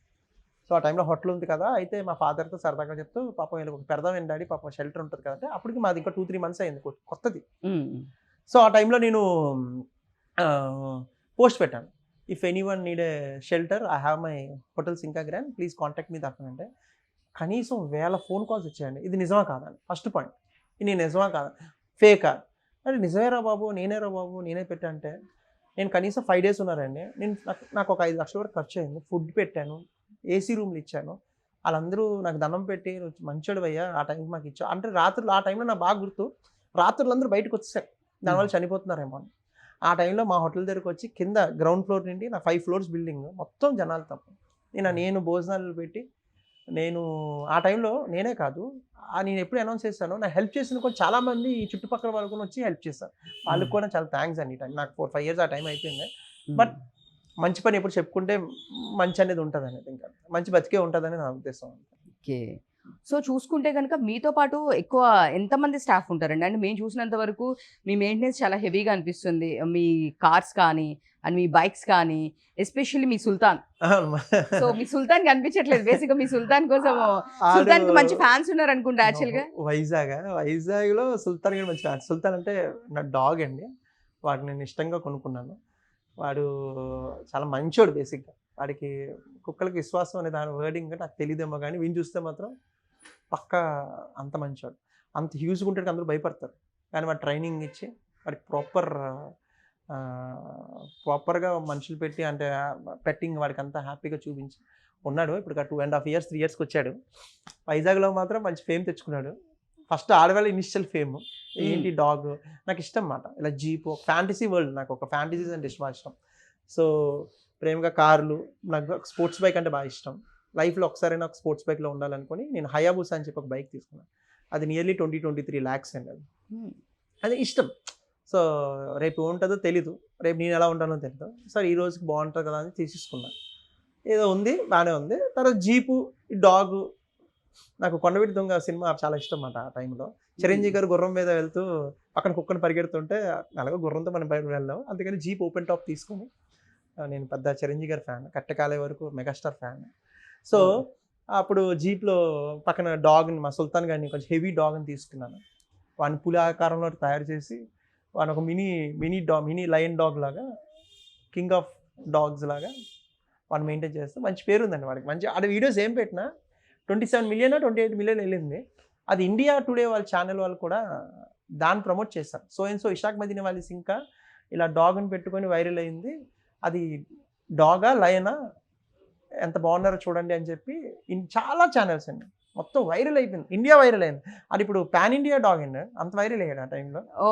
సో ఆ టైంలో హోటల్ ఉంది కదా, అయితే మా ఫాదర్తో సరదాగా చెప్తూ పాపం వీళ్ళకి ఒక పెడదాం ఏంటి డాడీ పాపం షెల్టర్ ఉంటుంది కదంటే అప్పటికి మాది ఇంకా 2-3 months అయింది కొత్తది. సో ఆ టైంలో నేను పోస్ట్ పెట్టాను, if anyone need a shelter I have my hotels ఇంకా గ్రాండ్ ప్లీజ్ కాంటాక్ట్ మీ దాకా అంటే కనీసం 1000 ఫోన్ కాల్స్ వచ్చాయండి. ఇది నిజమా కాదని ఫస్ట్ పాయింట్. ఇది నిజమా కాదా ఫేకా అంటే నిజమేరా బాబు నేనే పెట్టా అంటే నేను కనీసం 5 days ఉన్నారండి. నాకు ఒక 5 లక్షల వరకు ఖర్చు అయింది. ఫుడ్ పెట్టాను, ఏసీ రూమ్లు ఇచ్చాను. వాళ్ళందరూ నాకు దండం పెట్టి మంచోడు అయ్యా ఆ టైంకి మాకు ఇచ్చావు అంటే రాత్రులు ఆ టైంలో నాకు బాగా గుర్తు. రాత్రులు అందరూ బయటకు వచ్చేసారు, దానివల్ల చనిపోతున్నారేమో అని. ఆ టైంలో మా హోటల్ దగ్గరకు వచ్చి కింద గ్రౌండ్ ఫ్లోర్ నుండి నా 5 floors బిల్డింగ్ మొత్తం జనాలు తప్ప నేను భోజనాలు పెట్టి నేను ఆ టైంలో నేనే కాదు నేను ఎప్పుడు అనౌన్స్ చేశాను నా హెల్ప్ చేసిన కూడా చాలామంది ఈ చుట్టుపక్కల వాళ్ళు కూడా వచ్చి హెల్ప్ చేశారు. వాళ్ళకి కూడా చాలా థ్యాంక్స్ అండి. టైం నాకు 4-5 years ఆ టైం అయిపోయింది. బట్ మంచి పని ఎప్పుడు చెప్పుకుంటే మంచి అనేది ఉంటుంది అనేది, ఇంకా మంచి బతికే ఉంటుందని నా ఉద్దేశం. ఓకే. సో చూసుకుంటే కనుక మీతో పాటు ఎక్కువ ఎంతమంది స్టాఫ్ ఉంటారండి? అంటే మేము చూసినంత వరకు మీ మెయింటెనెన్స్ చాలా హెవీగా అనిపిస్తుంది. మీ కార్స్ కానీ అండ్ మీ బైక్స్ కానీ, ఎస్పెషల్లీ మీ సుల్తాన్. సో మీ సుల్తాన్ కనిపించట్లేదు. బేసిక్గా మీ సుల్తాన్ కోసం సుల్తాన్ కి మంచి ఫ్యాన్స్ ఉన్నారు అనుకుంటా యాక్చువల్గా. వైజాగ్లో సుల్తాన్ కూడా మంచి ఫ్యాన్స్. సుల్తాన్ అంటే నా డాగ్ అండి, వాడిని నేను ఇష్టంగా కొనుక్కున్నాను. వాడు చాలా మంచోడు. బేసిక్గా వాడికి కుక్కలకి విశ్వాసం అనే దాని వర్డింగ్ నాకు తెలియదేమో కానీ వీని చూస్తే మాత్రం పక్కా అంత మంచోడు. అంత హ్యూజ్గా ఉంటాడు, అందరూ భయపడతారు. కానీ వాడు ట్రైనింగ్ ఇచ్చి వాడికి ప్రాపర్గా మనుషులు పెట్టి అంటే పెట్టింగ్ వాడికి అంతా హ్యాపీగా చూపించి ఉన్నాడు. ఇప్పుడు 2.5 years 3 yearsకి వచ్చాడు. వైజాగ్లో మాత్రం మంచి ఫేమ్ తెచ్చుకున్నాడు. ఫస్ట్ ఆడవాళ్ళ ఇనిషియల్ ఫేమ్ ఏంటి డాగ్ నాకు ఇష్టం అన్నమాట. ఇలా జీప్ ఫ్యాంటసీ వరల్డ్, నాకు ఒక ఫ్యాంటసీస్ అంటే ఇష్టం. సో ప్రేమగా కార్లు, నాకు స్పోర్ట్స్ బైక్ అంటే బాగా ఇష్టం. లైఫ్లో ఒకసారి నాకు స్పోర్ట్స్ బైక్లో ఉండాలనుకుని నేను హయాబుసా అని చెప్పి ఒక బైక్ తీసుకున్నాను. అది నియర్లీ 20-23 lakhs అండి. అది ఇష్టం. సో రేపు ఉంటుందో తెలీదు, రేపు నేను ఎలా ఉంటానో తెలీదు. సరే ఈ రోజుకి బాగుంటుంది కదా అని తీసేసుకున్నాను. ఏదో ఉంది బాగానే ఉంది. తర్వాత జీపు, డాగు. నాకు కొండవీటి దొంగ సినిమా చాలా ఇష్టం అన్నమాట. ఆ టైంలో చిరంజీవి గారు గుర్రం మీద వెళ్తూ పక్కన కుక్కను పరిగెడుతుంటే అలాగే గుర్రంతో మనం బయట వెళ్ళాం. అందుకని జీప్ ఓపెన్ టాప్ తీసుకొని, నేను పెద్ద చిరంజీవి గారి ఫ్యాన్, కట్టకాలే వరకు మెగాస్టార్ ఫ్యాన్. సో అప్పుడు జీప్లో పక్కన డాగ్ని, మా సుల్తాన్ గారిని కొంచెం హెవీ డాగ్ని తీసుకున్నాను. వాడిని పులి ఆకారంలో తయారు చేసి వాడిని ఒక మినీ లయన్ డాగ్ లాగా, కింగ్ ఆఫ్ డాగ్స్ లాగా వాడిని మెయింటైన్ చేస్తే మంచి పేరు ఉందండి వాడికి. మంచి ఆడ వీడియోస్ ఏం పెట్టినా 27 million 28 million వెళ్ళింది. అది ఇండియా టుడే వాళ్ళ ఛానల్ వాళ్ళు కూడా దాన్ని ప్రమోట్ చేస్తారు. సో ఇషాక్ మదీనా వాళ్ళ ఇంకా ఇలా డాగ్ని పెట్టుకొని వైరల్ అయింది. అది డాగా లయనా ఎంత బాగున్నారో చూడండి అని చెప్పి చాలా ఛానల్స్ అండి. మొత్తం వైరల్ అయిపోయింది, ఇండియా వైరల్ అయింది. అది ఇప్పుడు పాన్ ఇండియా డాగ్ అండి, అంత వైరల్ అయ్యాడు ఆ టైంలో. ఓ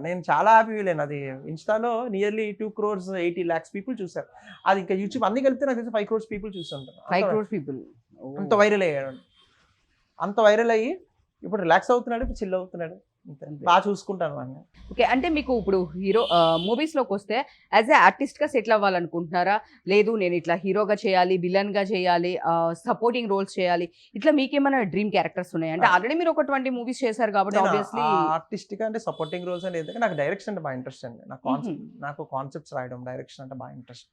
నేను చాలా హ్యాపీ ఫీల్ అయ్యాను. అది ఇన్స్టాలో నియర్లీ 2,80,00,000 పీపుల్ చూసారు. అది ఇంకా యూట్యూబ్ అన్ని కలిపితే నాకు తెలిసి 5 crores పీపుల్ చూస్తుంటారు. 5 crores పీపుల్ అంత వైరల్ అయ్యాడు. అంత వైరల్ అయ్యి ఇప్పుడు రిలాక్స్ అవుతున్నాడు, ఇప్పుడు చిల్ అవుతున్నాడు. బాగా చూసుకుంటాను వాడిని. ఓకే, అంటే మీకు ఇప్పుడు హీరో మూవీస్లోకి వస్తే యాజ్ ఏ ఆర్టిస్ట్గా సెటిల్ అవ్వాలనుకుంటున్నారా, లేదు నేను ఇట్లా హీరోగా చేయాలి, విలన్గా చేయాలి, సపోర్టింగ్ రోల్స్ చేయాలి, ఇట్లా మీకేమైనా డ్రీమ్ క్యారెక్టర్స్ ఉన్నాయి? అంటే ఆల్రెడీ మీరు ఒక 20 మూవీస్ చేశారు కాబట్టి ఆబ్వియస్లీ. ఆర్టిస్ట్గా అంటే సపోర్టింగ్ రోల్స్ అని లేదు, నాకు డైరెక్షన్ అంటే బాగా ఇంట్రెస్ట్ అండి. నాకు కాన్సెప్ట్స్ రాయడం, డైరెక్షన్ అంటే బాగా interest.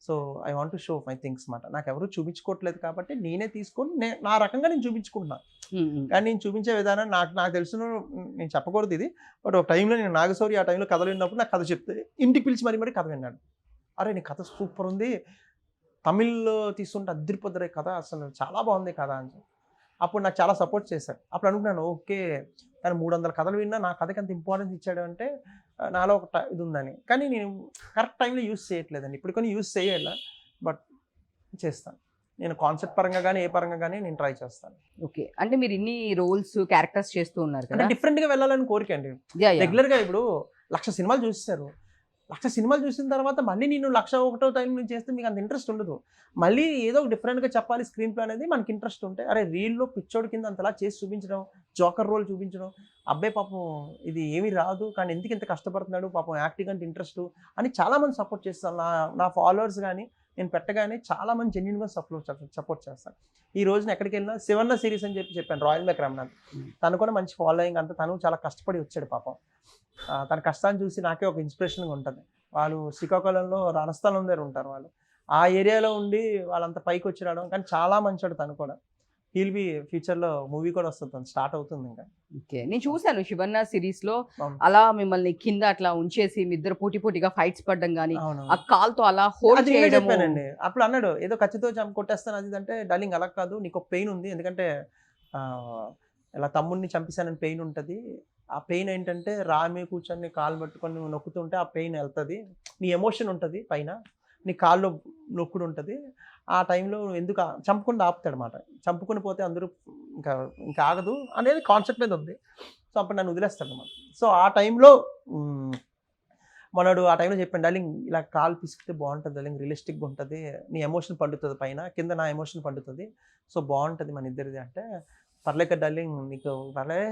So I want to show my things మాట. నాకు ఎవరు చూపించుకోవట్లేదు కాబట్టి నేనే తీసుకొని నా రకంగా నేను చూపించుకుంటున్నాను. కానీ నేను చూపించే విధానం నాకు తెలిసిన, నేను చెప్పకూడదు ఇది, బట్ ఒక టైంలో నేను నాగశౌరి ఆ టైంలో కథలు విన్నప్పుడు నాకు కథ చెప్తే ఇంటికి పిలిచి మరీ కథ విన్నాడు. అరే నీ కథ సూపర్ ఉంది, తమిళ్లో తీసుకుంటే అద్దరిపోద్దరే కథ, అసలు చాలా బాగుంది కథ అని. అప్పుడు నాకు చాలా సపోర్ట్ చేశాడు. అప్పుడు అనుకున్నాను ఓకే, కానీ 300 కథలు విన్నా నా కథకి అంత ఇంపార్టెన్స్ ఇచ్చాడు అంటే నాలో ఒక ఇది ఉందని. కానీ నేను కరెక్ట్ టైంలో యూస్ చేయట్లేదండి. ఇప్పుడు కొన్ని యూస్ చేయాల, బట్ చేస్తాను. నేను కాన్సెప్ట్ పరంగా కానీ ఏ పరంగా కానీ నేను ట్రై చేస్తాను. ఓకే, అంటే మీరు ఇన్ని రోల్స్ క్యారెక్టర్స్ చేస్తూ ఉన్నారు అంటే కదా, డిఫరెంట్గా వెళ్ళాలని కోరిక అండి. రెగ్యులర్గా ఇప్పుడు 1,00,000 సినిమాలు చూస్తారు, 1,00,000 సినిమాలు చూసిన తర్వాత మళ్ళీ నేను 1,01వ టైం నుంచి చేస్తే మీకు అంత ఇంట్రెస్ట్ ఉండదు. మళ్ళీ ఏదో ఒక డిఫరెంట్గా చెప్పాలి స్క్రీన్ ప్లే అనేది మనకి ఇంట్రెస్ట్ ఉంటే, అరే రీల్లో పిచ్చోడి కింద అంతలా చేసి చూపించడం, జోకర్ రోల్ చూపించడం, అబ్బాయి పాపం ఇది ఏమీ రాదు కానీ ఎందుకు ఇంత కష్టపడుతున్నాడు పాపం, యాక్టింగ్ అంటే ఇంట్రెస్ట్ అని చాలామంది సపోర్ట్ చేస్తాను. నా ఫాలోవర్స్ కానీ నేను పెట్టగానే చాలామంది జెన్యున్గా సపోర్ట్ చేస్తాను. ఈ రోజున ఎక్కడికి వెళ్ళినా శివన్న సిరీస్ అని చెప్పాను, రాయల్ మేక్ రమణాథ్. తను కూడా మంచి ఫాలోయింగ్, అంతా తను చాలా కష్టపడి వచ్చాడు పాపం. తన కష్టాన్ని చూసి నాకే ఒక ఇన్స్పిరేషన్గా ఉంటుంది. వాళ్ళు శ్రీకాకుళంలో రణస్థలం దగ్గర ఉంటారు, వాళ్ళు ఆ ఏరియాలో ఉండి వాళ్ళంతా పైకి వచ్చి రావడం, కానీ చాలా మంచోడు తను కూడా. హీల్ బి ఫ్యూచర్లో మూవీ కూడా వస్తుంది, స్టార్ట్ అవుతుంది ఇంకా. ఓకే, నేను చూశాను శివన్న సిరీస్ లో అలా మిమ్మల్ని కింద అట్లా ఉంచేసి మీ ఇద్దరు పోటీగా ఫైట్స్ పడడం కానీ, ఆ కాల్తో అలా హోల్డ్ చేయడం. చెప్పానండి అప్పుడు, అన్నాడు ఏదో ఖచ్చితంగా కొట్టేస్తాను అది అంటే, డార్లింగ్ అలా కాదు, నీకు ఒక పెయిన్ ఉంది, ఎందుకంటే ఇలా తమ్ముడిని చంపేశానని పెయిన్ ఉంటుంది. ఆ పెయిన్ ఏంటంటే రామే కూర్చొని కాలు పట్టుకొని నువ్వు నొక్కుతుంటే ఆ పెయిన్ వెళ్తుంది, నీ ఎమోషన్ ఉంటుంది పైన, నీ కాళ్ళు నొక్కుడు ఉంటుంది. ఆ టైంలో ఎందుకు చంపకుండా ఆపుతాడు అన్నమాట. చంపుకొని పోతే అందరూ ఇంకా ఆగదు అనేది కాన్సెప్ట్ మీద ఉంది. సో అప్పుడు నన్ను వదిలేస్తాడు అన్నమాట. సో ఆ టైంలో మనడు ఆ టైంలో చెప్పాను, డార్లింగ్ ఇలా కాలు పిసికితే బాగుంటుంది డార్లింగ్, రియలిస్టిక్గా ఉంటుంది, నీ ఎమోషన్ పండుతుంది పైన, కింద నా ఎమోషన్ పండుతుంది, సో బాగుంటుంది మన ఇద్దరిది అంటే, పర్లేక డార్లింగ్ నీకు పర్లే,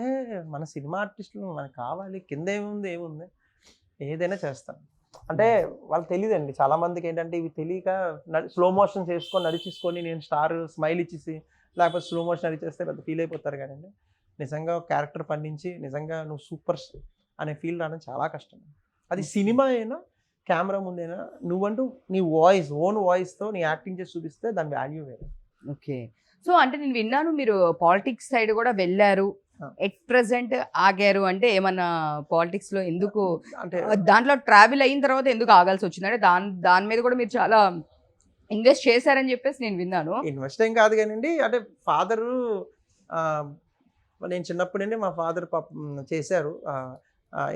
మన సినిమా ఆర్టిస్టులు మనకు కావాలి, కింద ఏముంది ఏదైనా చేస్తాను అంటే. వాళ్ళకి తెలియదండి చాలామందికి ఏంటంటే, ఇవి తెలియక స్లో మోషన్ చేసుకొని నడిచేసుకొని నేను స్టార్ స్మైల్ ఇచ్చేసి, లేకపోతే స్లో మోషన్ నడిచేస్తే పెద్ద ఫీల్ అయిపోతారు. కానీ నిజంగా ఒక క్యారెక్టర్ పండించి నిజంగా నువ్వు సూపర్ అనే ఫీల్ రావడం చాలా కష్టం. అది సినిమా అయినా కెమెరా ముందైనా నువ్వంటూ నీ ఓన్ వాయిస్తో నీ యాక్టింగ్ చేసి చూపిస్తే దాని వాల్యూ వేరే. ఓకే, సో అంటే నేను విన్నాను మీరు పాలిటిక్స్ సైడ్ కూడా వెళ్ళారు, ఎట్ ప్రెసెంట్ ఆగారు అంటే ఏమన్నా పాలిటిక్స్ లో ఎందుకు, అంటే దాంట్లో ట్రావెల్ అయిన తర్వాత ఎందుకు ఆగాల్సి వచ్చింది? అంటే దాని మీద కూడా మీరు చాలా ఇన్వెస్ట్ చేశారని చెప్పేసి నేను విన్నాను. ఇన్వెస్ట్ ఏం కాదు కానివ్వండి, అంటే ఫాదరు, నేను చిన్నప్పటి నుండి మా ఫాదర్ చేశారు,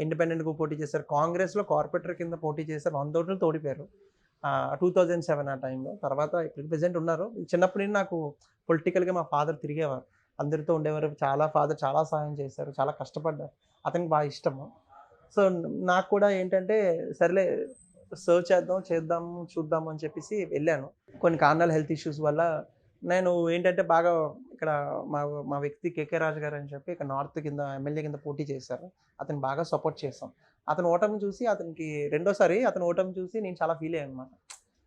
ఇండిపెండెంట్గా పోటీ చేశారు, కాంగ్రెస్లో కార్పొరేటర్ కింద పోటీ చేశారు, 100 ఓట్లతో ఓడిపోయారు 2007 ఆ టైంలో. తర్వాత ఇప్పుడు ప్రెసెంట్ ఉన్నారు. చిన్నప్పటి నుండి నాకు పొలిటికల్గా మా ఫాదర్ తిరిగేవారు, అందరితో ఉండేవారు, ఫాదర్ చాలా సహాయం చేశారు, చాలా కష్టపడ్డారు, అతనికి బాగా ఇష్టము. సో నాకు కూడా ఏంటంటే సర్లే సర్వ్ చేద్దాము చూద్దాము అని చెప్పేసి వెళ్ళాను. కొన్ని కారణాలు హెల్త్ ఇష్యూస్ వల్ల నేను ఏంటంటే బాగా ఇక్కడ మా వ్యక్తి కేకే రాజు గారు అని చెప్పి ఇక్కడ నార్త్ కింద ఎమ్మెల్యే కింద పోటీ చేశారు, అతను బాగా సపోర్ట్ చేశాం. అతను ఓటమి చూసి, అతనికి రెండోసారి అతను ఓటమి చూసి నేను చాలా ఫీల్ అయ్యాను అన్నమాట.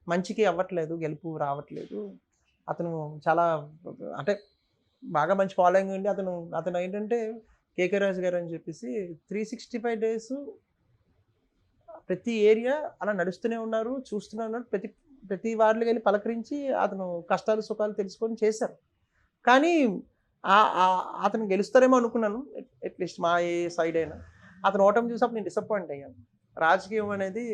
మంచికి అవ్వట్లేదు, గెలుపు రావట్లేదు, అతను చాలా అంటే బాగా మంచి ఫాలోయింగ్ ఉండి అతను ఏంటంటే కేకే రాజు గారు అని చెప్పేసి 365 days ప్రతి ఏరియా అలా నడుస్తూనే ఉన్నారు, చూస్తూనే ఉన్నారు, ప్రతి వార్డుకి వెళ్ళి పలకరించి అతను కష్టాలు సుఖాలు తెలుసుకొని చేశారు. కానీ అతను గెలుస్తారేమో అనుకున్నాను, అట్లీస్ట్ మా ఏ సైడ్ అయినా. అతను ఓటమి చూసినప్పుడు నేను డిసప్పాయింట్ అయ్యాను. రాజకీయం అనేది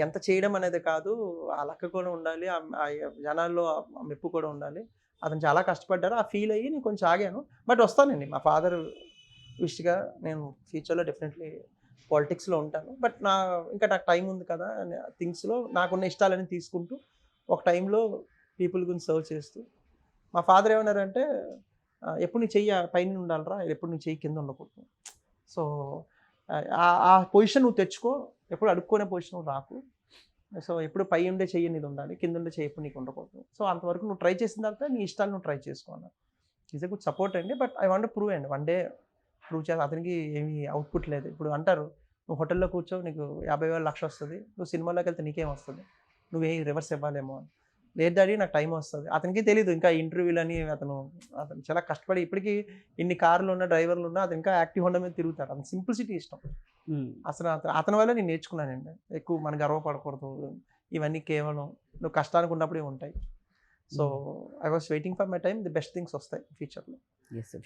ఎంత చేయడం అనేది కాదు, ఆ లక్క కూడా ఉండాలి, ఆ జనాల్లో మెప్పు కూడా ఉండాలి. అతను చాలా కష్టపడ్డారు, ఆ ఫీల్ అయ్యి నేను కొంచెం ఆగాను. బట్ వస్తానండి, మా ఫాదర్ విష్గా నేను ఫ్యూచర్లో డెఫినెట్లీ పాలిటిక్స్లో ఉంటాను. బట్ ఇంకా నాకు టైం ఉంది కదా, థింగ్స్లో నాకున్న ఇష్టాలని తీసుకుంటూ ఒక టైంలో పీపుల్ గురించి సర్వ్ చేస్తూ మా ఫాదర్ ఏమన్నారంటే ఎప్పుడు నీ చెయ్యి పైన ఉండాలిరా, ఎప్పుడు నీ చెయ్యి కింద ఉండకూడదు. సో ఆ పొజిషన్ నువ్వు తెచ్చుకో, ఎప్పుడు అడుక్కునే పొజిషన్ రాకు. సో ఎప్పుడు పై ఉండే చెయ్యి నీది ఉండాలి, కింద ఉండే చెయ్యి ఎప్పుడు నీకు ఉండకూడదు. సో అంతవరకు నువ్వు ట్రై చేసిన తర్వాత నీ ఇష్టాలు నువ్వు ట్రై చేసుకో అన్నారు. ఈజ్ ఎ గుడ్ సపోర్ట్ అండి. బట్ ఐ వాంట్ ప్రూవ్ అండి, వన్ డే ప్రూవ్ చేయాలి. అతనికి ఏమీ అవుట్పుట్ లేదు. ఇప్పుడు అంటారు నువ్వు హోటల్లో కూర్చో నీకు 50,000 లక్ష వస్తుంది, నువ్వు సినిమాలోకి వెళ్తే నీకేం వస్తుంది, నువ్వే రివర్స్ ఇవ్వాలేమో అని. లేదు డాడీ నాకు టైం వస్తుంది. అతనికి తెలీదు ఇంకా ఇంటర్వ్యూలు అని. అతను చాలా కష్టపడి ఇప్పటికీ ఇన్ని కార్లు ఉన్న డ్రైవర్లు ఉన్నా అతను ఇంకా యాక్టివ్ హోండా మీద తిరుగుతారు. అతను సింప్లిసిటీ ఇష్టం. అసలు అతని వల్ల నేను నేర్చుకున్నానండి. ఎక్కువ మనం గర్వపడకూడదు, ఇవన్నీ కేవలం నువ్వు కష్టానికి ఉన్నప్పుడే ఉంటాయి. So I was waiting for my time, the best things వస్తాయి ఫ్యూచర్లో.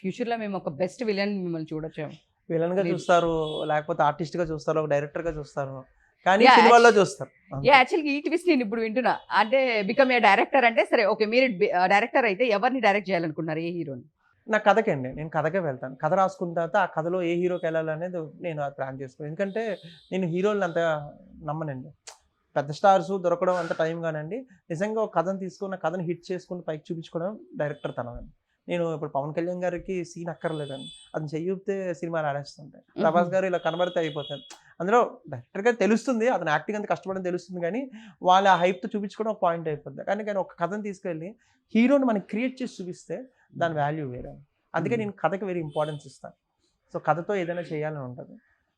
ఫ్యూచర్లో మేము ఒక బెస్ట్ విలన్ మిమ్మల్ని చూడొచ్చు. విలన్గా చూస్తారు, లేకపోతే ఆర్టిస్ట్గా చూస్తారు, ఒక డైరెక్టర్గా చూస్తారు, కానీ సినిమాల్లో చూస్తారు. యాక్చువల్గా ఈ ట్విస్ట్ నేను ఇప్పుడు వింటున్నా. అంటే బికమ్ ఏ డైరెక్టర్ అంటే సరే ఓకే, మీరు డైరెక్టర్ అయితే ఎవరిని డైరెక్ట్ చేయాలనుకున్నారు, ఏ హీరోని? నా కథకే అండి, నేను కథకే వెళ్తాను. కథ రాసుకున్న తర్వాత ఆ కథలో ఏ హీరోకి వెళ్ళాలనేది నేను ప్లాన్ చేసుకున్నాను. ఎందుకంటే నేను హీరోలను అంత నమ్మనండి. పెద్ద స్టార్స్ దొరకడం అంత టైం కానండి. నిజంగా ఒక కథను తీసుకున్న కథను హిట్ చేసుకుని పైకి చూపించుకోవడం డైరెక్టర్ తనమండి. నేను ఇప్పుడు పవన్ కళ్యాణ్ గారికి సీన్ అక్కర్లేదండి, అతను చెయ్యితే సినిమాలు ఆడేస్తుంటాయి. ప్రభాస్ గారు ఇలా కనబడితే అయిపోతాయి. అందులో డైరెక్టర్గా తెలుస్తుంది అతను యాక్టింగ్ అంత కష్టపడడం తెలుస్తుంది, కానీ వాళ్ళ ఆ హైప్తో చూపించుకోవడం ఒక పాయింట్ అయిపోతుంది. కానీ ఒక కథను తీసుకెళ్ళి హీరోని మనం క్రియేట్ చేసి చూపిస్తే దాని వాల్యూ వేరే. అందుకే నేను కథకి వెరీ ఇంపార్టెన్స్ ఇస్తాను. సో కథతో ఏదైనా చేయాలని ఉంటుంది.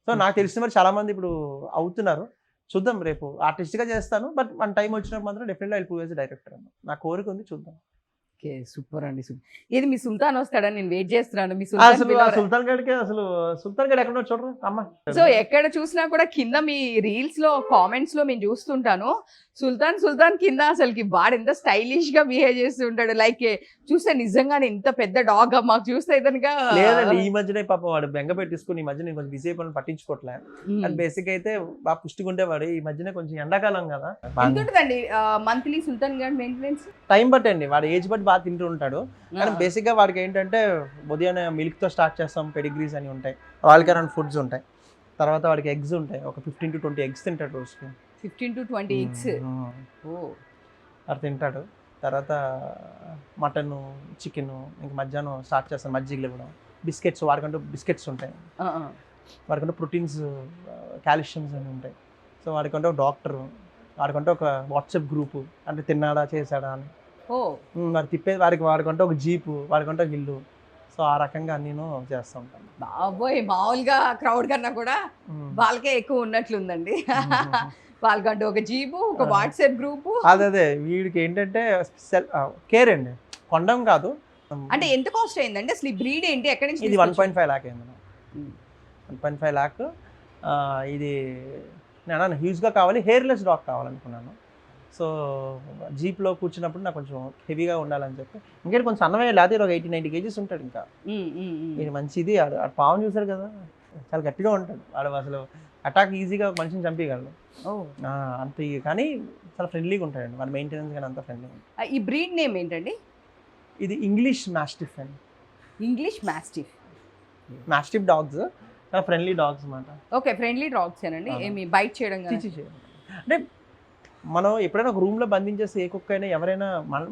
సో నాకు తెలిసిన మరి చాలామంది ఇప్పుడు అవుతున్నారు. చూద్దాం, రేపు ఆర్టిస్ట్గా చేస్తాను. బట్ మన టైం వచ్చినప్పుడు మాత్రం definitely I will prove as a director అన్న నా కోరిక ఉంది. చూద్దాం. ఓకే, సూపర్ అండి, సూపర్. ఇది మీ సుల్తాన్ వస్తాడని నేను వెయిట్ చేస్తున్నాను. మీ సుల్తాన్ గడికి అసలు సుల్తాన్ గడ్ ఎక్కడ చూడరు అమ్మ. సో ఎక్కడ చూసినా కూడా కింద మీ రీల్స్ లో కామెంట్స్ లో మేము చూస్తుంటాను, సుల్తాన్ సుల్తాన్ కింద అసలుకి వాడు ఎంత స్టైలిష్ గా బిహేవ్ చేస్తుంటాడు. లైక్ చూస్తే నిజంగానే ఇంత పెద్ద డాగ్ మాకు చూస్తే ఇదనగా లేదండి. ఈ మధ్యనే పాప వాడు బెంగ పెట్టించుకుని ఈ మధ్య నేను కొంచెం బిజీ అయిపోయి పట్టించుకోవట్లే. అండ్ బేసిక్ అయితే బాగా పుష్టిగా ఉండేవాడు. ఈ మధ్యనే కొంచెం ఎండాకాలం కదా. ఎంత ఉంటుందండి మంత్లీ సుల్తాన్ గారి మెయింటెనెన్స్? టైం బట్టండి, వాడు ఏజ్ బట్టి బాగా తింటూ ఉంటాడు. కానీ బేసిక్ గా వాడికి ఏంటంటే ఉదయాన్నే మిల్క్ తో స్టార్ట్ చేస్తాం, పెడిగ్రీస్ అని ఉంటాయి, ఆల్ కరెంట్ ఫుడ్స్ ఉంటాయి. తర్వాత వాడికి ఎగ్స్ ఉంటాయి, ఒక 15 to 20 ఎగ్స్ తింటాడు రోజుకి. 15 to 20 ఎగ్స్ అది తింటాడు. తర్వాత మటన్, చికెన్, ఇంక మధ్యాహ్నం స్టార్ట్ చేస్తాను మజ్జిగలు ఇవ్వడం, బిస్కెట్స్. వాడికంటూ బిస్కెట్స్ ఉంటాయి, వాడికంటూ ప్రోటీన్స్, కాల్షియమ్స్ అని ఉంటాయి. సో వాడికంటే ఒక డాక్టర్, వాడికంటే ఒక వాట్సాప్ గ్రూపు, అంటే తిన్నాడా చేశాడా అని వాడు తిప్పేది. వాడికంటే ఒక జీపు, వాడికంటే ఒక ఇల్లు. సో ఆ రకంగా నేను చేస్తూ ఉంటాను. బాబోయ్, మామూలుగా క్రౌడ్ కన్నా కూడా వాళ్ళకే ఎక్కువ ఉన్నట్లుందండి. వాళ్ళకంటూ ఒక జీపు, ఒక వాట్సాప్ గ్రూపు. అదే వీడికి ఏంటంటే కేర్ అండి, కొండం కాదు. అంటే ఎంత కాస్ట్ అయిందండి అసలు ఈ బ్రీడ్ ఏంటి, ఎక్కడి నుంచి? ఇది 1.5 lakh అయింది. 1.5 lakh. ఇది నేను హ్యూజ్గా కావాలి, హెయిర్లెస్ డాగ్ కావాలనుకున్నాను. సో జీప్లో కూర్చున్నప్పుడు నాకు కొంచెం హెవీగా ఉండాలని చెప్పి, ఇంకేంటి కొంచెం అన్నమే లేకపోతే ఒక 80-90 kgs ఉంటాడు. ఇంకా ఇది మంచిది. ఆడు పావును చూసాడు కదా, చాలా గట్టిగా ఉంటాడు వాడు. అసలు అటాక్ ఈజీగా మనిషిని చంపేయగలడు అంత. కానీ చాలా ఫ్రెండ్లీగా ఉంటాడండి, మన మెయింటెనెన్స్ కానీ అంత ఫ్రెండ్లీగా ఉంటుంది. ఈ బ్రీడ్ నేమ్ ఏంటండి? ఇది ఇంగ్లీష్ మాస్టిఫ్ అండి. English mastiff. మాస్టిఫ్ డాగ్స్ చాలా ఫ్రెండ్లీ డాగ్స్ అన్నమాట. ఓకే, ఫ్రెండ్లీ డాగ్స్ ఏనండి. ఏమి బైట్ చేయడం అంటే మనం ఎప్పుడైనా ఒక రూమ్లో బంధించేస్తే ఏ కుక్క అయినా ఎవరైనా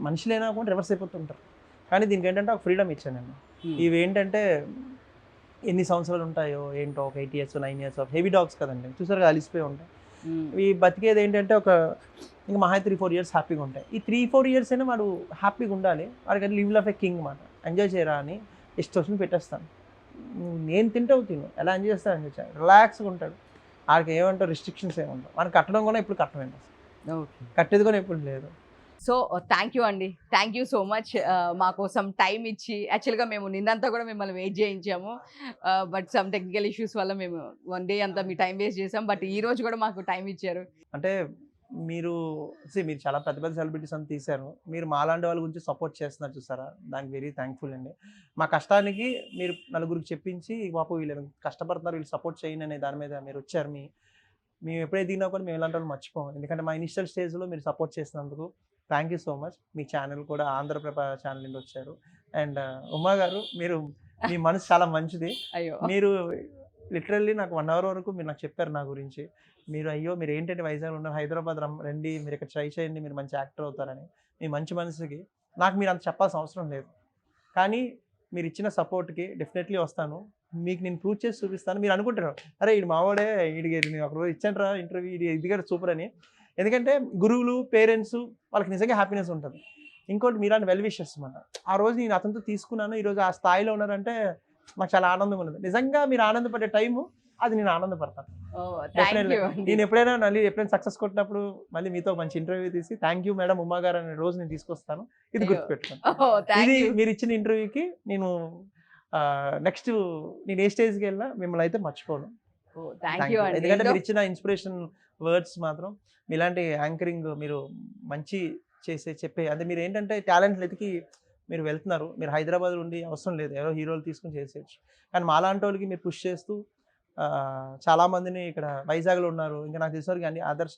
మనుషులైనా కూడా రివర్స్ అయిపోతుంటారు. కానీ దీనికి ఏంటంటే ఒక ఫ్రీడమ్ ఇచ్చానండి. ఇవి ఏంటంటే ఎన్ని సంవత్సరాలు ఉంటాయో ఏంటో, ఒక 8 years 9 years of heavy dogs కదండి, చూసారు కదా అలిసిపోయి ఉంటాయి. ఇవి బతికేది ఏంటంటే ఒక ఇంకా మహా 3-4 years హ్యాపీగా ఉంటాయి. ఈ 3-4 years అయినా వాడు హ్యాపీగా ఉండాలి. వాడికి లివ్ లైఫ్ ఏ కింగ్ మాట. ఎంజాయ్ చేయరా అని ఇష్టం వచ్చిన పెట్టేస్తాను. నేను తింటావు తిను, ఎలా ఎంజాయ్ చేస్తాను ఎంజాయ్ చేయాలి, రిలాక్స్గా ఉంటాడు. వాడికి ఏమంటారు రిస్ట్రిక్షన్స్ ఏమంటారు. వాడిని కట్టడం కూడా ఇప్పుడు కట్టమండి, కట్టేది కూడా ఎప్పుడు లేదు. సో థ్యాంక్ యూ అండి, థ్యాంక్ యూ సో మచ్ మా కోసం టైం ఇచ్చి. యాక్చువల్గా మేము నిన్నంతా కూడా మిమ్మల్ని వెయిట్ చేయించాము, బట్ సమ్ టెక్నికల్ ఇష్యూస్ వల్ల మేము 1 day అంతా మీ టైం వేస్ట్ చేసాం. బట్ ఈ రోజు కూడా మాకు టైం ఇచ్చారు. అంటే మీరు చాలా పెద్ద పెద్ద సెలబ్రిటీస్ అని తీశారు, మీరు మాలాంటి వాళ్ళ గురించి సపోర్ట్ చేస్తున్నారు చూసారా, దానికి వెరీ థ్యాంక్ఫుల్ అండి. మా కష్టానికి మీరు నలుగురికి చెప్పించి పాప వీళ్ళు కష్టపడుతున్నారు, వీళ్ళు సపోర్ట్ చేయండి అనే దాని మీద మీరు వచ్చారు. మేము ఎప్పుడైతే దిగినా కూడా మేము ఇలాంటి వాళ్ళు మర్చిపోము. ఎందుకంటే మా ఇనిషియల్ స్టేజ్లో మీరు సపోర్ట్ చేసినందుకు thank you so much. Me channel కూడా ఆంధ్రప్రభ ఛానల్ నుండి వచ్చారు. అండ్ ఉమా గారు, మీ మనసు చాలా మంచిది. మీరు లిటరల్లీ నాకు 1 hour వరకు మీరు నాకు చెప్పారు నా గురించి. మీరు ఏంటంటే వైజాగ్లో ఉన్న హైదరాబాద్ రండి, మీరు ఇక్కడ ట్రై చేయండి, మీరు మంచి యాక్టర్ అవుతారని. మీ మంచి మనసుకి నాకు మీరు అంత చెప్పాల్సిన అవసరం లేదు. కానీ మీరు ఇచ్చిన సపోర్ట్కి డెఫినెట్లీ వస్తాను. మీకు నేను ప్రూవ్ చేసి చూపిస్తాను. మీరు అనుకుంటారు, అరే ఇది మావాడే, వీడికి నేను ఒకరోజు ఇచ్చాను ఇంటర్వ్యూ, ఇది కూడా సూపర్ అని. ఎందుకంటే గురువులు, పేరెంట్స్ వాళ్ళకి నిజంగా హ్యాపీనెస్ ఉంటుంది. ఇంకోటి మీలాంటి వెల్ విషెస్ అన్నమాట. ఆ రోజు నేను అతనితో తీసుకున్నాను, ఈరోజు ఆ స్థాయిలో ఉన్నారంటే మాకు చాలా ఆనందంగా ఉన్నది. నిజంగా మీరు ఆనందపడే టైము అది నేను ఆనందపడతాను. నేను ఎప్పుడైనా సక్సెస్ కొట్టినప్పుడు మళ్ళీ మీతో మంచి ఇంటర్వ్యూ తీసి థ్యాంక్ యూ మేడం ఉమా గారు అనే రోజు నేను తీసుకొస్తాను. ఇది గుర్తుపెట్టుకోండి. ఇది మీరు ఇచ్చిన ఇంటర్వ్యూకి నేను నెక్స్ట్ నేను ఏ స్టేజ్కి వెళ్ళినా మిమ్మల్ని అయితే మర్చిపోను. ఎందుకంటే మీరు ఇచ్చిన ఇన్స్పిరేషన్ వర్డ్స్ మాత్రం మీలాంటి యాంకరింగ్ మీరు మంచి చెప్పే అంటే మీరు ఏంటంటే టాలెంట్ వెతికి మీరు వెళ్తున్నారు. మీరు హైదరాబాద్ ఉండి అవసరం లేదు, ఎవరో హీరోలు తీసుకుని చేసేయచ్చు. కానీ మాలాంటి వాళ్ళకి మీరు పుష్ చేస్తూ చాలామందిని ఇక్కడ వైజాగ్లో ఉన్నారు, ఇంకా నాకు తెలిసిన అన్ని అదర్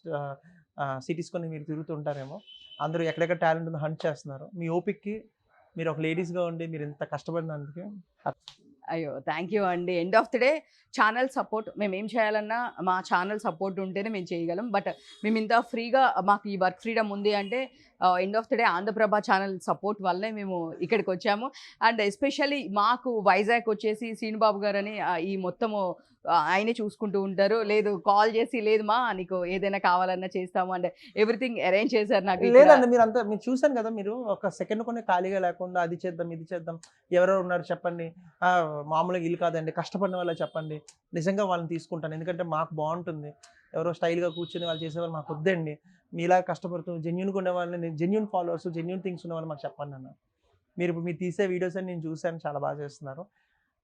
సిటీస్ కొన్ని మీరు తిరుగుతుంటారేమో, అందరూ ఎక్కడెక్కడ టాలెంట్ ఉందో హంట్ చేస్తున్నారు. మీ ఓపిక్కి మీరు ఒక లేడీస్గా ఉండి మీరు ఇంత కష్టపడినందుకు అయ్యో థ్యాంక్ యూ అండి. End of the day channel support, మేము ఏం చేయాలన్నా మా ఛానల్ సపోర్ట్ ఉంటేనే మేము చేయగలం. బట్ మేము ఇంత ఫ్రీగా మాకు ఈ వర్క్ ఫ్రీడమ్ ఉంది అంటే end of the day Andhra Prabha channel support వల్లే మేము ఇక్కడికి వచ్చాము. అండ్ ఎస్పెషల్లీ మాకు వైజాగ్ వచ్చేసి శ్రీనుబాబు గారు అని ఈ మొత్తము ఆయనే చూసుకుంటూ ఉంటారు. లేదు కాల్ చేసి లేదు మా నీకు ఏదైనా కావాలన్నా చేస్తాము అంటే ఎవ్రీథింగ్ అరేంజ్ చేశారు. నాకు లేదండి, మీరు చూసాను కదా, మీరు ఒక సెకండ్ కొన్ని ఖాళీగా లేకుండా అది చేద్దాం ఇది చేద్దాం, ఎవరెవరు ఉన్నారు చెప్పండి, మామూలుగా ఇల్లు కాదండి, కష్టపడిన వాళ్ళ చెప్పండి, నిజంగా వాళ్ళని తీసుకుంటాను. ఎందుకంటే మాకు బాగుంటుంది. ఎవరో స్టైల్గా కూర్చొని వాళ్ళు చేసేవాళ్ళు మాకు వద్దండి. మీలా కష్టపడుతూ జెన్యున్గా ఉండే వాళ్ళని, జెన్యున్ ఫాలోవర్స్, జెన్యున్ థింగ్స్ ఉన్న వాళ్ళు మాకు చెప్పండి అన్న. మీరు తీసే వీడియోస్ అని నేను చూశాను, చాలా బాగా చేస్తున్నారు.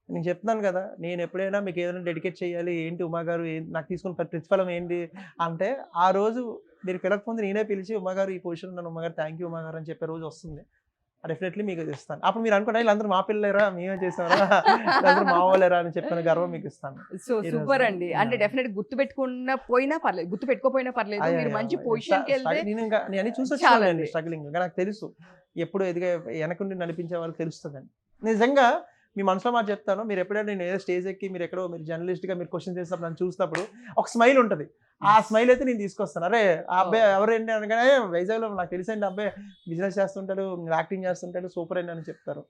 నేను చెప్తున్నాను కదా, నేను ఎప్పుడైనా మీకు ఏదైనా డెడికేట్ చేయాలి, ఏంటి ఉమా గారు నాకు తీసుకున్న ప్రతిఫలం ఏంటి అంటే, ఆ రోజు మీరు పిలవకముందు నేనే పిలిచి ఉమా గారు ఈ పొజిషన్ ఉన్నాను ఉమా గారు, థ్యాంక్ యూ ఉమా గారు అని చెప్పే రోజు వస్తుంది. డెఫినెట్లీ మీకు ఇస్తాను. అప్పుడు మీరు అనుకుంటే వీళ్ళందరూ మా పిల్లలేరా, మేమే చేసారా, వీళ్ళందరూ మా వాళ్ళేరా అని చెప్పిన గర్వం మీకు ఇస్తాను. సో సూపర్ అండి. అంటే డెఫినెట్ గుర్తు పెట్టుకున్న పోయినా పర్లేదు, గుర్తు పెట్టుకోపోయినా పర్లేదు, మీరు మంచి పొజిషన్కి వెళ్తే. నేను అన్ని చూసి వచ్చానండి స్ట్రగ్లింగ్. నాకు తెలుసు ఎప్పుడు ఎదిగే వెనకుండి నడిపించే వాళ్ళకి తెలుస్తుందండి. నిజంగా మీ మనసులో మాట చెప్తాను, మీరు ఎప్పుడైనా నేను ఏదో స్టేజ్ ఎక్కి మీరు ఎక్కడో మీరు జర్నలిస్ట్గా మీరు క్వశ్చన్ చేసినప్పుడు నన్ను చూసినప్పుడు ఒక స్మైల్ ఉంటుంది. ఆ స్మైల్ అయితే నేను తీసుకొస్తాను. అరే ఆ అబ్బాయి ఎవరండి అనగానే వైజాగ్లో నాకు తెలిసండి అబ్బాయి బిజినెస్ చేస్తుంటాడు, యాక్టింగ్ చేస్తుంటాడు, సూపర్ అండి అని చెప్తారు.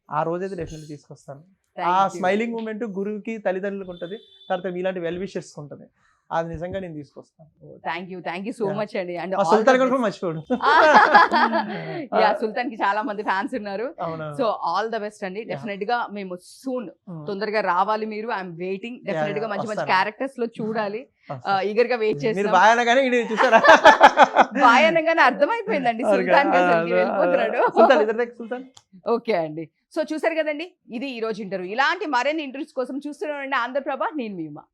ఆ రోజైతే డెఫినెట్లీ తీసుకొస్తాను. ఆ స్మైలింగ్ మూమెంట్ గురువుకి తల్లిదండ్రులకు ఉంటుంది, తర్వాత మీలాంటి వెల్ విషెస్ ఉంటుంది. అది నిజంగా నేను తీసుకొస్తాను. థ్యాంక్ యూ సో మచ్ అండి. అండ్ సుల్తాన్ కూడా మర్చిపోడు. సుల్తాన్ కి చాలా మంది ఫ్యాన్స్ ఉన్నారు. సో ఆల్ ద బెస్ట్ అండి. డెఫినెట్ గా మేము సూన్ తొందరగా రావాలి మీరు. I'm waiting. డెఫినెట్ గా మంచి మంచి క్యారెక్టర్స్ లో చూడాలి. ఈగర్ గా వెయిట్ చేస్తాను. బాయ్ అనగానే అర్థమైపోయిందండి సుల్తాన్ వెళ్ళిపోతున్నాడు. ఓకే అండి. సో చూసారు కదండి, ఇది ఈ రోజు ఇంటర్వ్యూ. ఇలాంటి మరిన్ని ఇంటర్వ్యూస్ కోసం చూస్తూనే ఉండండి ఆంధ్రప్రభ. నేను మీ ఉమా.